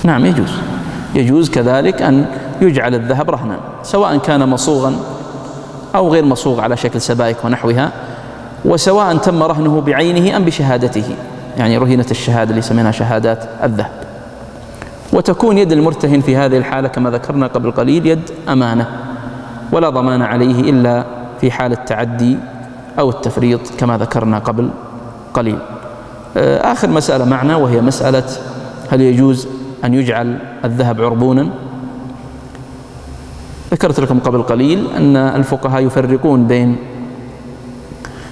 نعم يجوز كذلك أن يجعل الذهب رهنا، سواء كان مصوغا أو غير مصوغ على شكل سبائك ونحوها، وسواء تم رهنه بعينه أم بشهادته، يعني رهنت الشهادة اللي سميناها شهادات الذهب. وتكون يد المرتهن في هذه الحالة كما ذكرنا قبل قليل يد أمانة، ولا ضمان عليه إلا في حال التعدي أو التفريط كما ذكرنا قبل قليل. آخر مسألة معنا وهي مسألة هل يجوز أن يجعل الذهب عربونا؟ ذكرت لكم قبل قليل أن الفقهاء يفرقون بين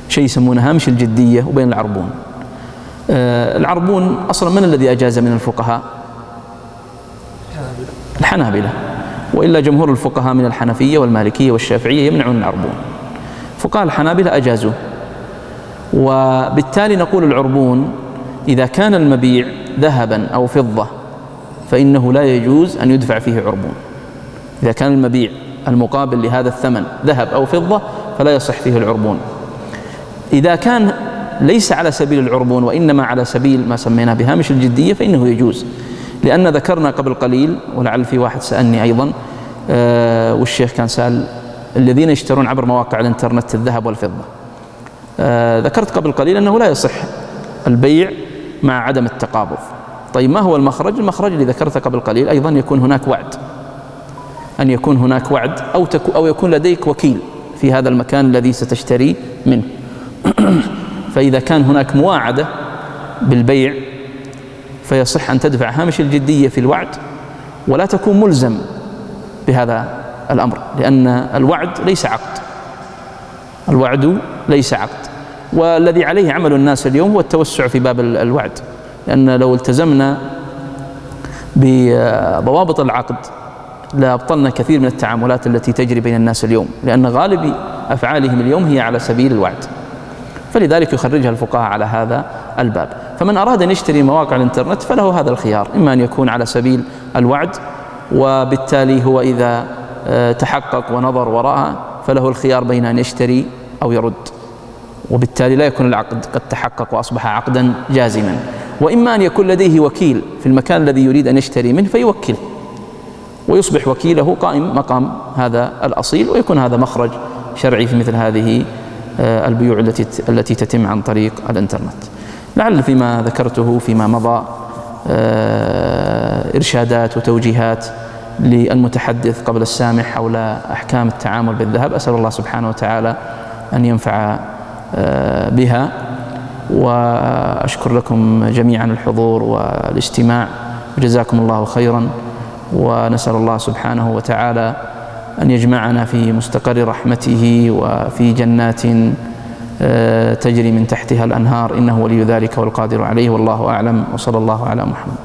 شيء يسمونه هامش الجدية وبين العربون. العربون أصلا من الذي أجاز من الفقهاء؟ الحنابلة، وإلا جمهور الفقهاء من الحنفية والمالكية والشافعية يمنعون العربون. فقهاء الحنابلة أجازوه، وبالتالي نقول العربون إذا كان المبيع ذهبا أو فضة فإنه لا يجوز أن يدفع فيه عربون. إذا كان المبيع المقابل لهذا الثمن ذهب أو فضة فلا يصح فيه العربون. إذا كان ليس على سبيل العربون وإنما على سبيل ما سمينا بهامش الجدية فإنه يجوز، لأن ذكرنا قبل قليل، ولعل في واحد سألني أيضا والشيخ كان سأل الذين يشترون عبر مواقع الإنترنت الذهب والفضة، ذكرت قبل قليل أنه لا يصح البيع مع عدم التقابض. طيب ما هو المخرج؟ المخرج اللي ذكرته قبل قليل أيضا يكون هناك وعد، أن يكون هناك وعد أو يكون لديك وكيل في هذا المكان الذي ستشتري منه. فإذا كان هناك مواعدة بالبيع فيصح أن تدفع هامش الجدية في الوعد ولا تكون ملزم بهذا الأمر، لأن الوعد ليس عقد، الوعد ليس عقد. والذي عليه عمل الناس اليوم هو التوسع في باب الوعد، لأن لو التزمنا بضوابط العقد لأبطلنا كثير من التعاملات التي تجري بين الناس اليوم، لأن غالب أفعالهم اليوم هي على سبيل الوعد، فلذلك يخرجها الفقهاء على هذا الباب. فمن أراد أن يشتري مواقع الإنترنت فله هذا الخيار، إما أن يكون على سبيل الوعد، وبالتالي هو إذا تحقق ونظر وراءها فله الخيار بين أن يشتري أو يرد، وبالتالي لا يكون العقد قد تحقق وأصبح عقدا جازما. وإما أن يكون لديه وكيل في المكان الذي يريد أن يشتري منه فيوكله ويصبح وكيله قائم مقام هذا الأصيل، ويكون هذا مخرج شرعي في مثل هذه البيوع التي تتم عن طريق الإنترنت. لعل فيما ذكرته فيما مضى إرشادات وتوجيهات للمتحدث قبل السامع حول أحكام التعامل بالذهب، أسأل الله سبحانه وتعالى أن ينفع بها، وأشكر لكم جميعا الحضور والاستماع، وجزاكم الله خيرا، ونسأل الله سبحانه وتعالى أن يجمعنا في مستقر رحمته وفي جنات تجري من تحتها الأنهار، إنه ولي ذلك والقادر عليه، والله أعلم، وصلى الله على محمد.